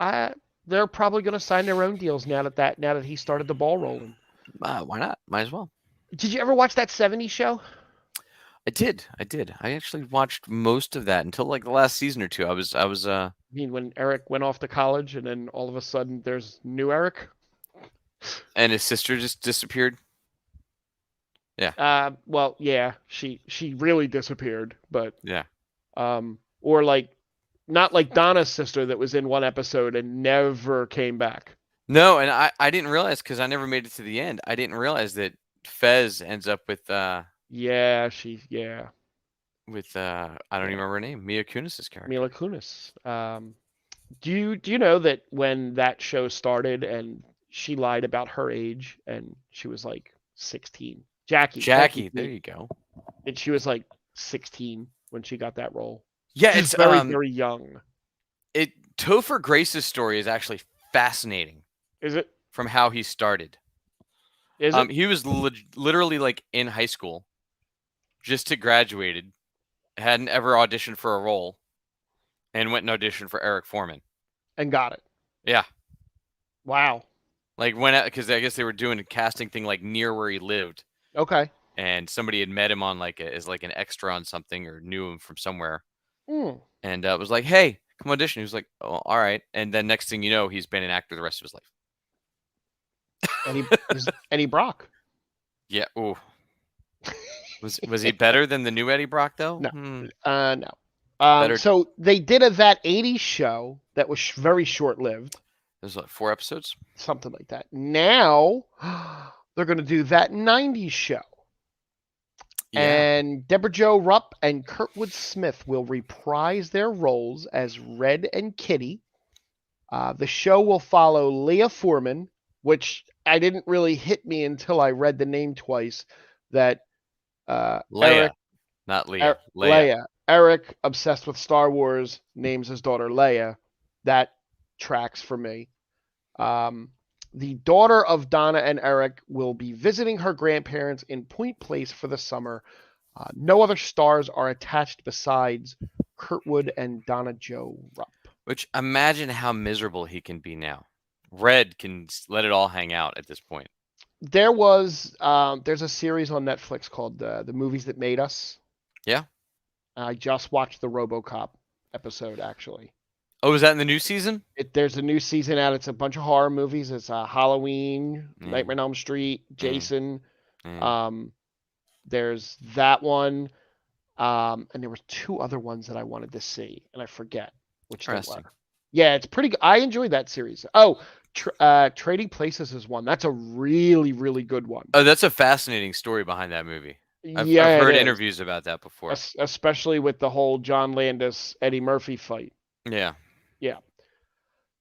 They're probably going to sign their own deals now that he started the ball rolling. Why not? Might as well. Did you ever watch that 70s show? I did. I actually watched most of that until like the last season or two. I was I mean, when Eric went off to college, and then all of a sudden there's new Eric. And his sister just disappeared. Yeah. Well, yeah, she really disappeared, but Yeah. Or like, not like Donna's sister that was in one episode and never came back. No, and I didn't realize because I never made it to the end. I didn't realize that Fez ends up with Yeah. with I don't even remember her name, Mila Kunis's character. Mila Kunis. Do you know that when that show started and she lied about her age and she was like 16? Jackie, there you go. And she was like 16 when she got that role. Yeah, She's it's very young. Topher Grace's story is actually fascinating. Is it? From how he started. Is it? He was literally like in high school, just graduated, hadn't ever auditioned for a role, and went and auditioned for Eric Foreman. And got it. Yeah. Wow. Like went out because I guess they were doing a casting thing like near where he lived. Okay. And somebody had met him on as like an extra on something or knew him from somewhere. And was like, hey, come audition. He was like, oh, all right. And then next thing you know, he's been an actor the rest of his life. Eddie Brock. Yeah. Ooh. Was he better than the new Eddie Brock though? No. No. So they did that 80s show that was very short-lived. There's like 4 episodes? Something like that. Now they're going to do that 90s show. Yeah. And Deborah Jo Rupp and Kurtwood Smith will reprise their roles as Red and Kitty. The show will follow Leah Foreman, which I didn't really hit me until I read the name twice. That Leia, not Leah. Leia. Eric, obsessed with Star Wars, names his daughter Leia. That tracks for me. The daughter of Donna and Eric will be visiting her grandparents in Point Place for the summer. No other stars are attached besides Kurtwood and Donna Jo Rupp. Which, imagine how miserable he can be now. Red can let it all hang out at this point. There's a series on Netflix called The Movies That Made Us. Yeah. I just watched the RoboCop episode, actually. Oh, was that in the new season? There's a new season out. It's a bunch of horror movies. It's Halloween, Yeah. Nightmare on Elm Street, Yeah. Jason. Yeah. Um, there's that one. And there were two other ones that I wanted to see, and I forget which they were. Interesting. Yeah, it's pretty good. I enjoyed that series. Oh, Trading Places is one. That's a really, really good one. Oh, that's a fascinating story behind that movie. I've Yeah, it heard is. interviews about that before. Especially with the whole John Landis Eddie Murphy fight. Yeah. Yeah.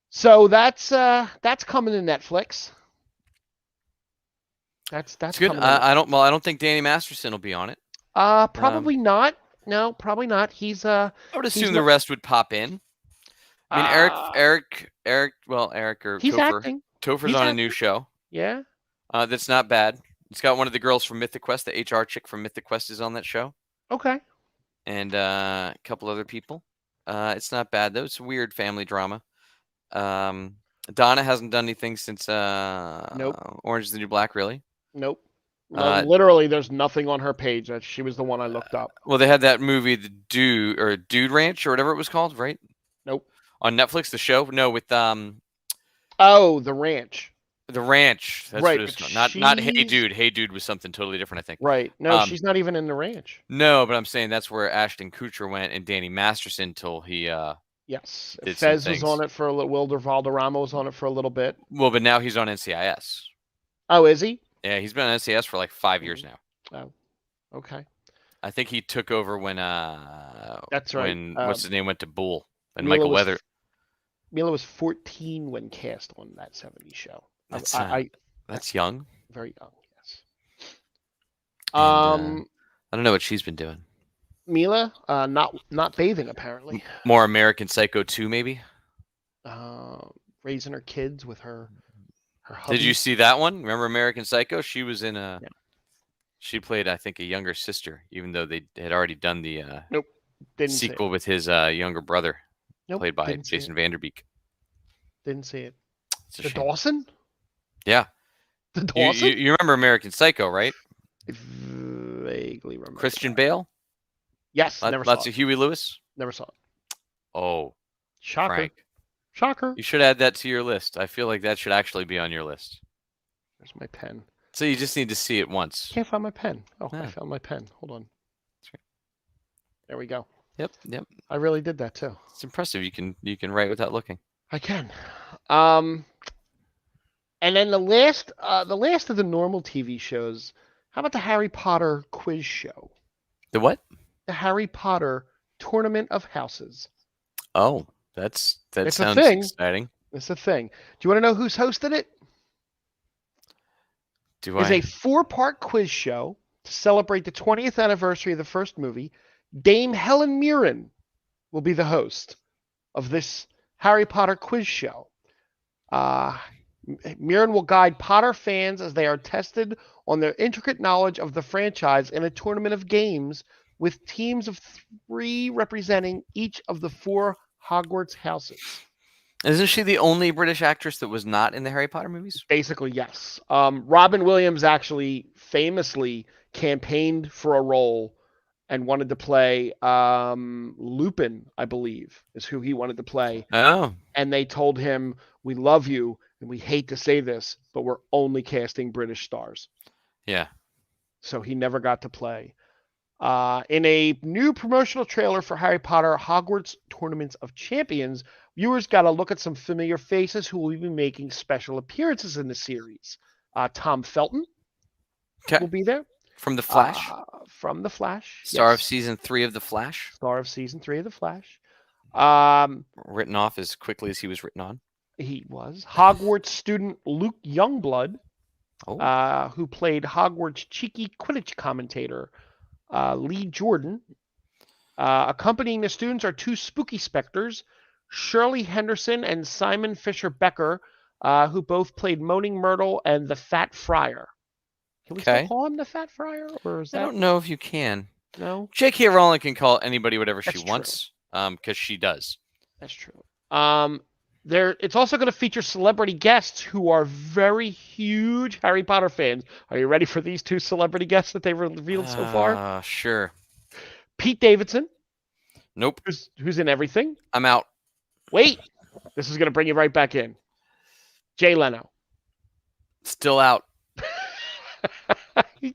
So that's coming to Netflix. That's It's good. coming to I don't. Netflix. Well, I don't think Danny Masterson will be on it. Probably not. No, probably not. He's I would he's assume the not rest would pop in. I mean, Eric or he's Topher. acting. Topher's He's on a new acting. show. Yeah. That's not bad. It's got one of the girls from Mythic Quest. The HR chick from Mythic Quest is on that show, Okay. and a couple other people. It's not bad though. It's a weird family drama. Donna hasn't done anything since Nope. Orange is the New Black, really. Nope. Uh, Literally, there's nothing on her page. That she was the one I looked up. well, they had that movie, The Dude Ranch or whatever it was called, right? Nope. On Netflix, the show. No, with Oh, The Ranch. The Ranch. That's Right, what it's but called. Not Hey she's Dude. Hey Dude was something totally different, I think. right. No, Um, she's not even in The Ranch. no, but I'm saying that's where Ashton Kutcher went and Danny Masterson till he Yes, did some Fez was things. on it for a little. Wilder Valderrama was on it for a little bit. Well, but now he's on NCIS. Oh, is he? Yeah, he's been on NCIS for like 5 years now. Oh, okay. I think he took over when That's right. when what's his name went to Bull and Mila Michael was Weather. Mila was 14 when cast on that '70s show. That's I that's young. very young. Yes. And, I don't know what she's been doing. Mila, not bathing apparently. More American Psycho 2, maybe. Raising her kids with her hubby. Did you see that one? Remember American Psycho? She was in a. Yeah. She played, I think, a younger sister, even though they had already done the Nope. Didn't see it. sequel with his younger brother, Nope. played by Didn't see Jason it. Vanderbeek. Didn't see it. It's a The shame. Dawson? Yeah. The You, Dawson? you remember American Psycho, right? I vaguely remember. Christian that. Bale? Yes, never Lots saw of it. Huey Lewis? Never saw it. Oh, Shocker. Frank. Shocker. You should add that to your list. I feel like that should actually be on your list. There's my pen. So you just need to see it once. Can't find my pen. Oh, I Yeah. found my pen. Hold on. That's right. There we go. Yep. I really did that too. It's impressive. You can write without looking. I can. And then the last of the normal TV shows. How about the Harry Potter quiz show? The what? The Harry Potter Tournament of Houses. Oh, that It's a sounds thing. exciting. It's a thing. Do you want to know who's hosted it? Do It's I? a 4-part quiz show to celebrate the 20th anniversary of the first movie. Dame Helen Mirren will be the host of this Harry Potter quiz show. Mirren will guide Potter fans as they are tested on their intricate knowledge of the franchise in a tournament of games with teams of 3 representing each of the 4 Hogwarts houses. Isn't she the only British actress that was not in the Harry Potter movies? Basically, yes. Robin Williams actually famously campaigned for a role and wanted to play Lupin, I believe, is who he wanted to play. Oh. And they told him, "We love you, and we hate to say this, but we're only casting British stars." Yeah. So he never got to play. In a new promotional trailer for Harry Potter Hogwarts Tournaments of Champions, viewers got to look at some familiar faces who will be making special appearances in the series. Tom Felton will be there. From The Flash? From The Flash. Star of yes. Season 3 of The Flash? Star of Season 3 of The Flash. Written off as quickly as he was written on. He was. Hogwarts student Luke Youngblood, Oh. who played Hogwarts cheeky Quidditch commentator Lee Jordan. Accompanying the students are 2 spooky specters, Shirley Henderson and Simon Fisher Becker, who both played Moaning Myrtle and the Fat Friar. Can we still call him the Fat Friar, or is that? I don't know if you can. No. J.K. Rowling can call anybody whatever That's she true. wants, because she does. That's true. It's also going to feature celebrity guests who are very huge Harry Potter fans. Are you ready for these 2 celebrity guests that they've revealed so far? Sure. Pete Davidson. Nope. Who's in everything. I'm out. Wait, this is going to bring you right back in. Jay Leno. Still out.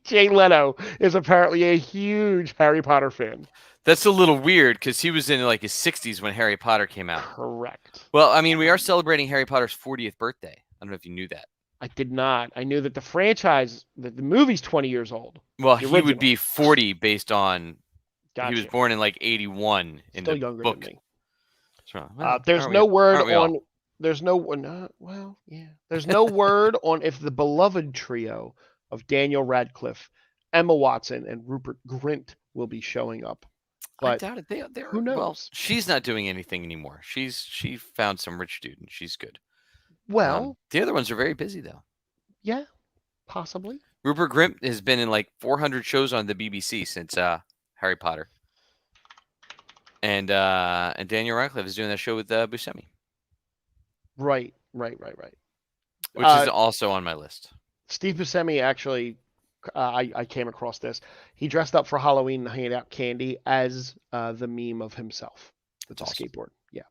Jay Leno is apparently a huge Harry Potter fan. That's a little weird because he was in like his 60s when Harry Potter came out. Correct. Well, I mean, we are celebrating Harry Potter's 40th birthday. I don't know if you knew that. I did not. I knew that the franchise, that the movie's 20 years old. Well, The he would original. be 40 based on he was Gotcha. born in like 81 in Still the younger book. than me. So, well, There's no word aren't we all? on. There's no well, yeah. There's no word on if the beloved trio of Daniel Radcliffe, Emma Watson, and Rupert Grint will be showing up. I But doubt it. They're who knows? well. She's not doing anything anymore. She found some rich dude and she's good. Well, The other ones are very busy though. yeah, possibly. Rupert Grint has been in like 400 shows on the BBC since Harry Potter, and Daniel Radcliffe is doing that show with Buscemi, Right. which is also on my list. Steve Buscemi actually, I came across this. He dressed up for Halloween and handed out candy as the meme of himself with the Awesome. skateboard. Yeah.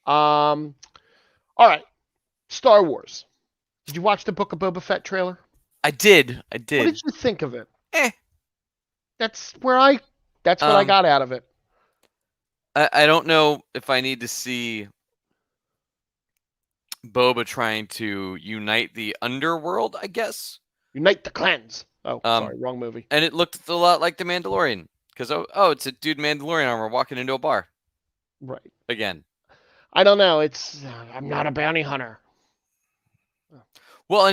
All right. Star Wars. Did you watch the Book of Boba Fett trailer? I did. What did you think of it? Eh. That's what I got out of it. I don't know if I need to see Boba trying to unite the underworld, I guess. Unite the clans. Oh, sorry, wrong movie. And it looked a lot like The Mandalorian. Because, it's a dude in Mandalorian armor walking into a bar. Right. Again. I don't know. It's I'm not a bounty hunter. Well,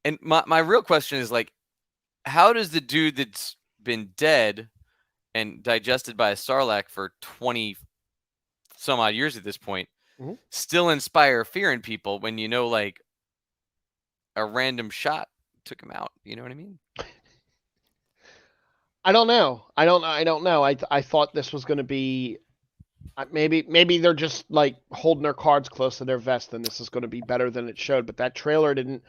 and my real question is like, how does the dude that's been dead and digested by a Sarlacc for 20 some odd years at this point still inspire fear in people when you know like a random shot took him out? You know what I mean? I don't know. I don't know. I thought this was going to be maybe they're just like holding their cards close to their vest and this is going to be better than it showed, but that trailer didn't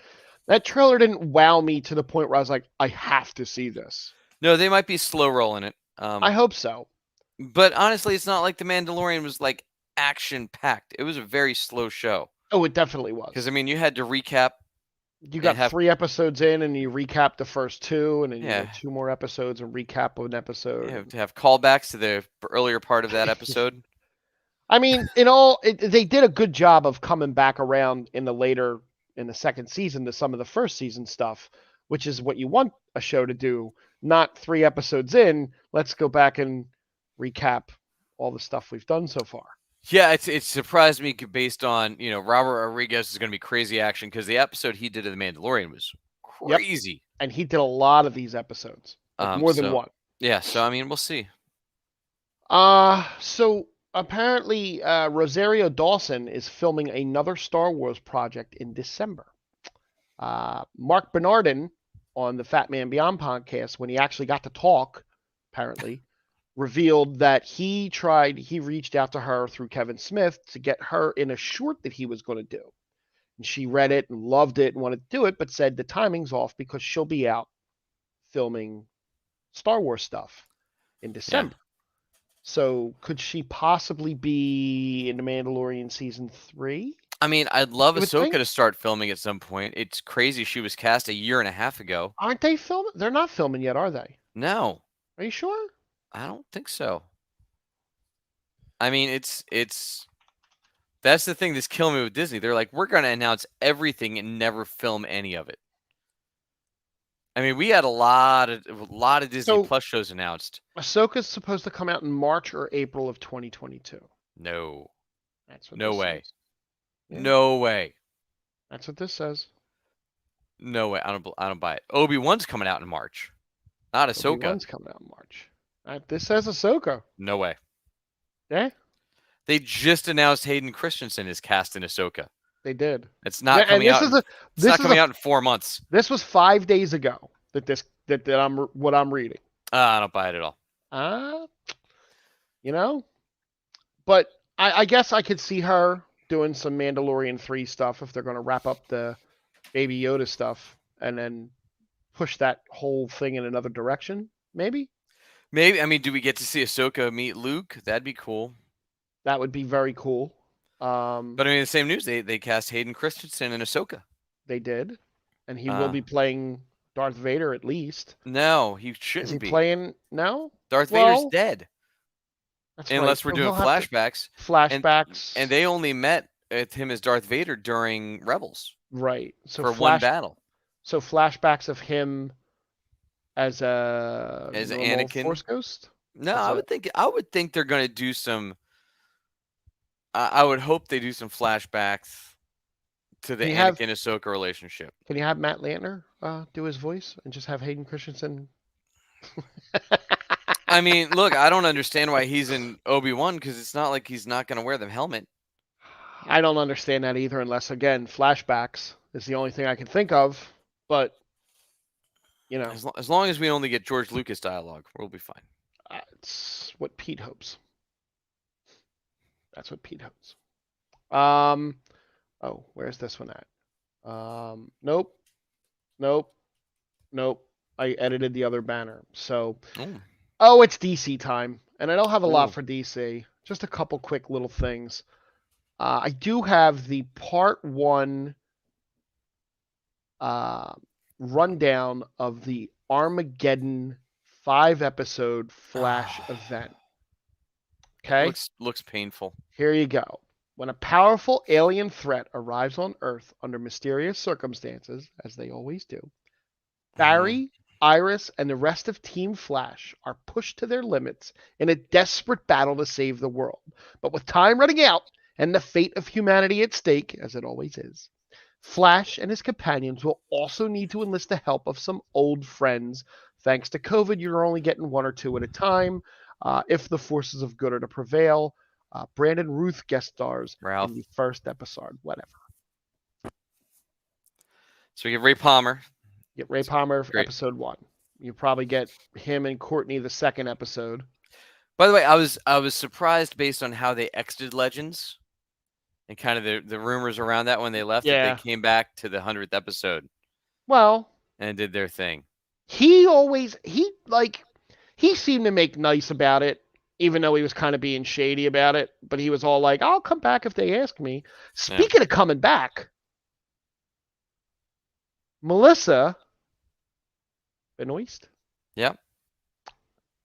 wow me to the point where I was like, I have to see this. No, they might be slow rolling it. I hope so. But honestly, it's not like The Mandalorian was like action packed. It was a very slow show. Oh, it definitely was. Because I mean, you had to recap. You got 3 episodes in, and you recap the first 2, and then you get 2 more episodes and recap an episode. You have to have callbacks to the earlier part of that episode. I mean, they did a good job of coming back around in the second season to some of the first season stuff, which is what you want a show to do. Not 3 episodes in, let's go back and recap all the stuff we've done so far. Yeah, it surprised me based on, Robert Rodriguez is going to be crazy action because the episode he did of The Mandalorian was crazy. Yep. And he did a lot of these episodes, more than one. Yeah, so I mean, we'll see. So apparently Rosario Dawson is filming another Star Wars project in December. Mark Bernardin on the Fat Man Beyond podcast, when he actually got to talk, apparently, revealed that he reached out to her through Kevin Smith to get her in a short that he was going to do. And she read it and loved it and wanted to do it, but said the timing's off because she'll be out filming Star Wars stuff in December. Yeah. So could she possibly be in The Mandalorian season 3? I mean, I'd love Ahsoka to start filming at some point. It's crazy she was cast a year and a half ago. Aren't they filming? They're not filming yet, are they? No. Are you sure? I don't think so. I mean, it's that's the thing that's killing me with Disney. They're like, we're going to announce everything and never film any of it. I mean, we had a lot of Disney Plus shows announced. Ahsoka's supposed to come out in March or April of 2022. No. That's what no way. Yeah. No way. That's what this says. No way. I don't buy it. Obi-Wan's coming out in March. Not Ahsoka. Obi-Wan's coming out in March. This says Ahsoka. No way. Yeah? They just announced Hayden Christensen is cast in Ahsoka. They did. It's not coming out. It's not coming out in 4 months. This was 5 days ago that I'm reading. I don't buy it at all. But I guess I could see her doing some Mandalorian 3 stuff if they're going to wrap up the Baby Yoda stuff and then push that whole thing in another direction. Maybe. I mean, do we get to see Ahsoka meet Luke? That'd be cool. That would be very cool. But I mean, the same news. They cast Hayden Christensen in Ahsoka. They did, and he will Uh, be playing Darth Vader at least. no, he Is he shouldn't be. playing? No. Darth Vader's Well, dead, that's right. unless we're So doing he'll have to flashbacks. And flashbacks. they only met with him as Darth Vader during Rebels Right. for one battle So flashbacks of him as a as normal Anakin. Force ghost. No, As a I would think they're going to do some. I would hope they do some flashbacks to the can you have Anakin Ahsoka relationship. can you have Matt Lantner do his voice and just have Hayden Christensen? I mean, look, I don't understand why he's in Obi-Wan because it's not like he's not going to wear the helmet. I don't understand that either, unless again flashbacks is the only thing I can think of. But you know, As long as we only get George Lucas dialogue, we'll be fine. it's what Pete hopes. That's what Pete hopes. Um. Oh, where's this one at? Nope. Nope. Nope. I edited the other banner. So, Ooh. oh, it's DC time, and I don't have a lot Ooh. for DC. Just a couple quick little things. I do have the part one rundown of the Armageddon 5 episode Flash event. Okay? Looks painful. Here you go. When a powerful alien threat arrives on Earth under mysterious circumstances, as they always do, Barry, Iris, and the rest of Team Flash are pushed to their limits in a desperate battle to save the world. But with time running out and the fate of humanity at stake, as it always is, Flash and his companions will also need to enlist the help of some old friends. Thanks to COVID, you're only getting one or two at a time. If the forces of good are to prevail, Brandon Ruth guest stars Ralph. in the first episode. Whatever. So we get Ray Palmer. Get Ray Palmer for Great. episode 1. You probably get him and Courtney the second episode. By the way, I was surprised based on how they exited Legends and kind of the rumors around that when they left that Yeah. they came back to the 100th episode Well, and did their thing. he seemed to make nice about it, even though he was kind of being shady about it. But he was all like, I'll come back if they ask me. Speaking of coming back, Melissa Benoist. Yep.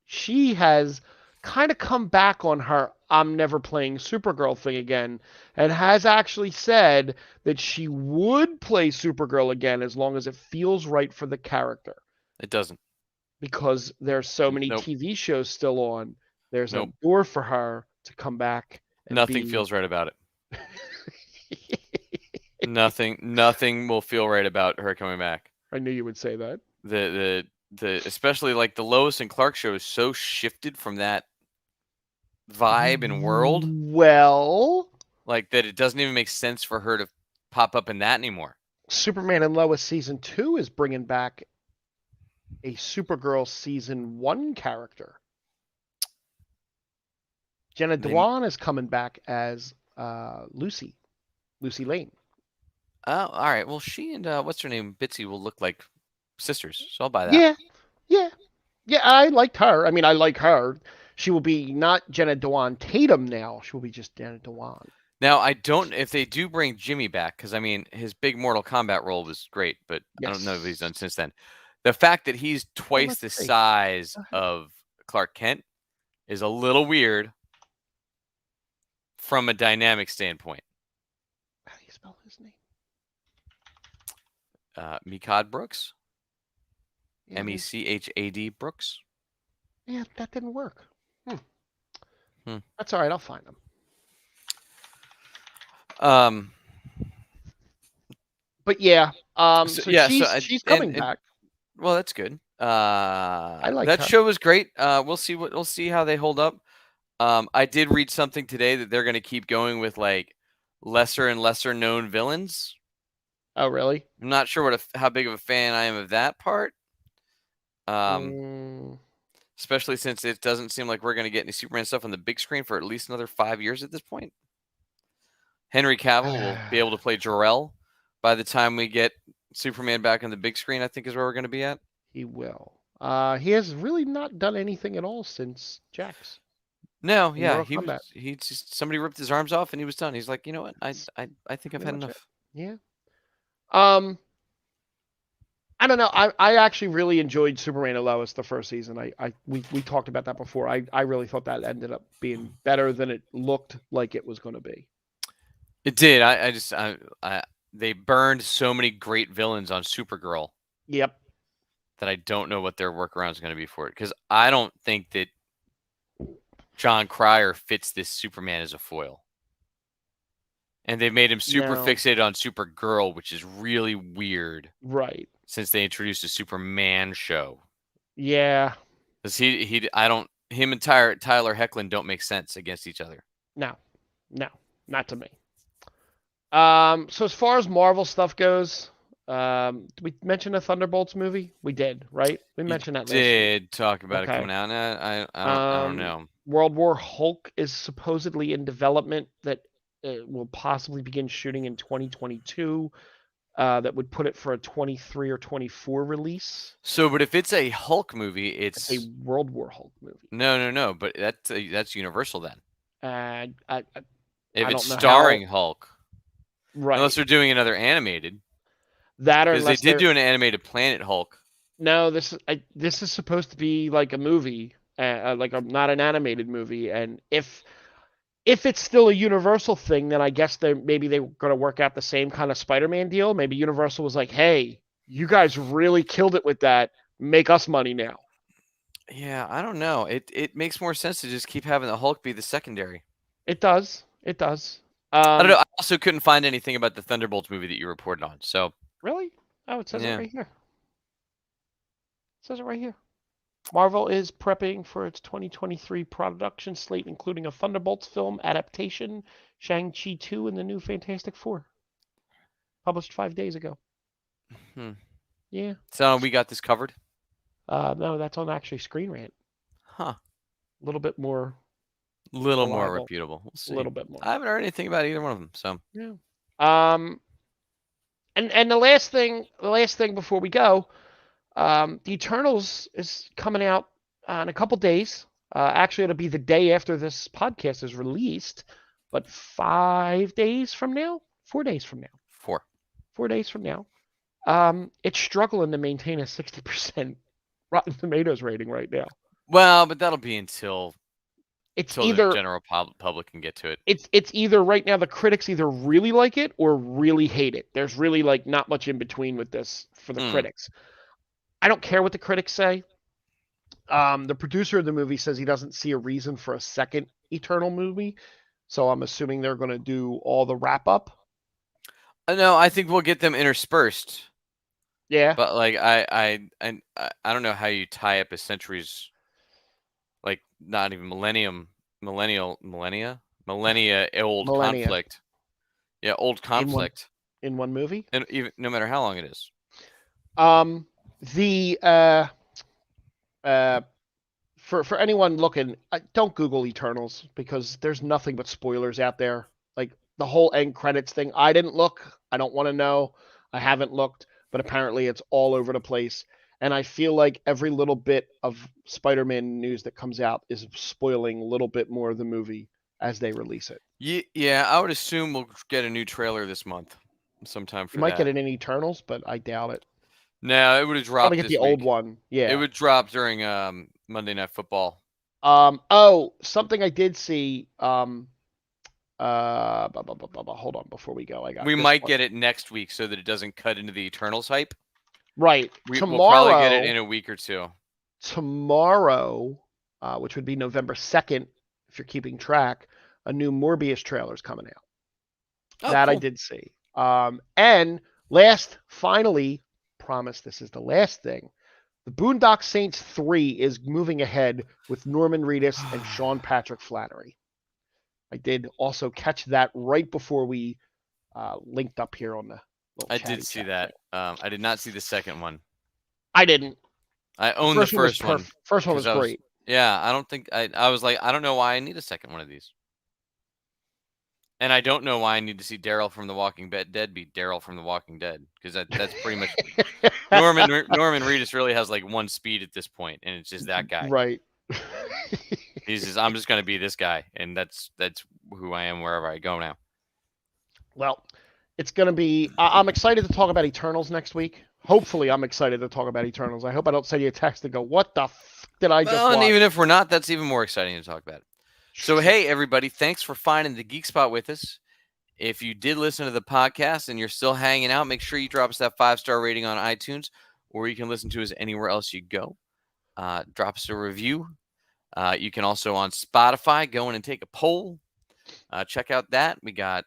She has kind of come back on her I'm never playing Supergirl thing again, and has actually said that she would play Supergirl again as long as it feels right for the character. It doesn't. Because there's so many TV shows still on. There's a door for her to come back. And Nothing feels right about it. Nothing will feel right about her coming back. I knew you would say that. The especially like the Lois and Clark show is so shifted from that vibe and world. Well, like that it doesn't even make sense for her to pop up in that anymore. Superman and Lois season 2 is bringing back a Supergirl season 1 character. Jenna Dewan is coming back as Lucy Lane. Oh, all right. Well, she and what's her name, Bitsy, will look like sisters, so I'll buy that. Yeah. I liked her. I mean, I like her. She will be not Jenna Dewan Tatum now. She will be just Jenna Dewan. Now, I don't. If they do bring Jimmy back, because I mean, his big Mortal Kombat role was great, but I don't know what he's done since then. The fact that he's twice the size of Clark Kent is a little weird from a dynamic standpoint. How do you spell his name? Mechad Brooks. Mechad Brooks. Yeah, that didn't work. That's all right. I'll find him. But yeah. She's coming back. Well, that's good. I like that her. show was great. We'll see how they hold up. I did read something today that they're going to keep going with like lesser and lesser known villains. Oh, really? I'm not sure how big of a fan I am of that part. Especially since it doesn't seem like we're going to get any Superman stuff on the big screen for at least another 5 years at this point. Henry Cavill will be able to play Jor-El by the time we get Superman back on the big screen, I think is where we're going to be at. He will. He has really not done anything at all since Jax. No, in yeah, Mortal he was. Kombat. He just somebody ripped his arms off and he was done. He's like, you know what? That's I think I've pretty had much it. enough. Yeah. Um, I don't know. I actually really enjoyed Superman and Lois the first season. We talked about that before. I really thought that ended up being better than it looked like it was going to be. It did. I just they burned so many great villains on Supergirl Yep. that I don't know what their workaround is going to be for it because I don't think that John Cryer fits this Superman as a foil. And they've made him super No. fixated on Supergirl, which is really weird Right. since they introduced a Superman show. Yeah. Because I don't, him and Tyler Hoechlin don't make sense against each other. No. No. Not to me. So as far as Marvel stuff goes, did we mention a Thunderbolts movie? We did, right? We You mentioned that last week. did talk about it Okay. coming out. And I don't know. World War Hulk is supposedly in development that will possibly begin shooting in 2022. That would put it for a 23 or 24 release. So, but if it's a Hulk movie, It's a it's World War Hulk movie. no. But that's Universal then. If I it's don't know how. starring Hulk, Right. unless they're doing another animated, That or because they unless did they're do an animated Planet Hulk. no. This is supposed to be like a movie, like not an animated movie. And if it's still a Universal thing, then I guess maybe they're going to work out the same kind of Spider-Man deal. Maybe Universal was like, hey, you guys really killed it with that. Make us money now. Yeah, I don't know. It makes more sense to just keep having the Hulk be the secondary. It does. It does. I don't know. I also couldn't find anything about the Thunderbolts movie that you reported on. So Really? Oh, it says it yeah, right here. It says it right here. Marvel is prepping for its 2023 production slate, including a Thunderbolts film adaptation, Shang-Chi 2, and the new Fantastic Four. Published 5 days ago. hmm. Yeah. So we got this covered. No, that's on actually Screen Rant. Huh. A little bit more Little more reliable. reputable. We'll A see. little bit more. I haven't heard anything about either one of them. So Yeah. And the last thing before we go, the Eternals is coming out in a couple days. Actually, it'll be the day after this podcast is released, but 5 days from now, 4 days from now, 4. 4 days from now. It's struggling to maintain a 60% Rotten Tomatoes rating right now. Well, but that'll be until It's the either general public can get to it. it's either right now the critics either really like it or really hate it. There's really like not much in between with this for the critics. I don't care what the critics say. The producer of the movie says he doesn't see a reason for a second Eternal movie, so I'm assuming they're going to do all the wrap up. No, I think we'll get them interspersed. Yeah, But like I don't know how you tie up a century's like not even millennia old millennia conflict. Yeah, old in one conflict. in one movie. And even no matter how long it is. The for anyone looking, don't Google Eternals because there's nothing but spoilers out there. Like the whole end credits thing. I didn't look. I don't want to know. I haven't looked, but apparently it's all over the place. And I feel like every little bit of Spider-Man news that comes out is spoiling a little bit more of the movie as they release it. Yeah, I would assume we'll get a new trailer this month, sometime You for might that. get it in Eternals, but I doubt it. No, it would have Probably dropped get this the week. old one. Yeah. It would drop during Monday Night Football. Oh, something I did see. Hold on before we go. I got We this might one. get it next week so that it doesn't cut into the Eternals hype. Right. We'll Tomorrow, probably get it in a week or two. Tomorrow, which would be November 2nd, if you're keeping track, a new Morbius trailer is coming out. Oh, that cool. I did see. And finally, promise this is the last thing. The Boondock Saints 3 is moving ahead with Norman Reedus and Sean Patrick Flanery. I did also catch that right before we linked up here on the little I did see that. I did not see the second one. I didn't. I own the first one. First one was great. Yeah, I don't think I was like, I don't know why I need a second one of these. And I don't know why I need to see Daryl from The Walking Dead be Daryl from The Walking Dead because that's pretty much Norman Reedus really has like one speed at this point, and it's just that guy. Right. He's just, I'm just gonna be this guy, and that's who I am wherever I go now. Well, it's going to be. I'm excited to talk about Eternals next week. Hopefully, I'm excited to talk about Eternals. I hope I don't send you a text and go, "What the did I just Well, and watch?" even if we're not, that's even more exciting to talk about it. So, hey, everybody, thanks for finding the Geek Spot with us. If you did listen to the podcast and you're still hanging out, make sure you drop us that 5-star rating on iTunes, or you can listen to us anywhere else you go. Drop us a review. You can also on Spotify go in and take a poll. Check out that. We got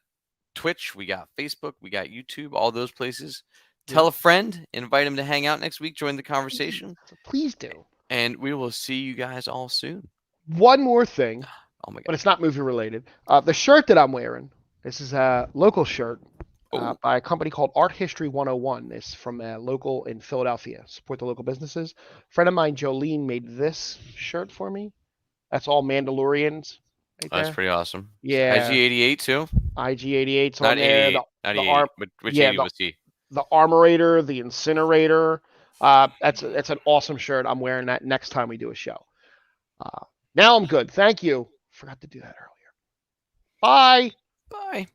Twitch, we got Facebook, we got YouTube, all those places. Tell a friend, invite him to hang out next week, join the conversation. Please do. And we will see you guys all soon. One more thing, Oh my God. but it's not movie related. The shirt that I'm wearing, this is a local shirt by a company called Art History 101. It's from a local in Philadelphia. Support the local businesses. A friend of mine, Jolene, made this shirt for me. That's all Mandalorians right there. That's pretty awesome. Yeah. IG-88 too? IG-88's Not on there. 88, not 88. Which 80 was he? The Armorator, the Incinerator. That's an awesome shirt. I'm wearing that next time we do a show. Now I'm good. Thank you. Forgot to do that earlier. Bye. Bye.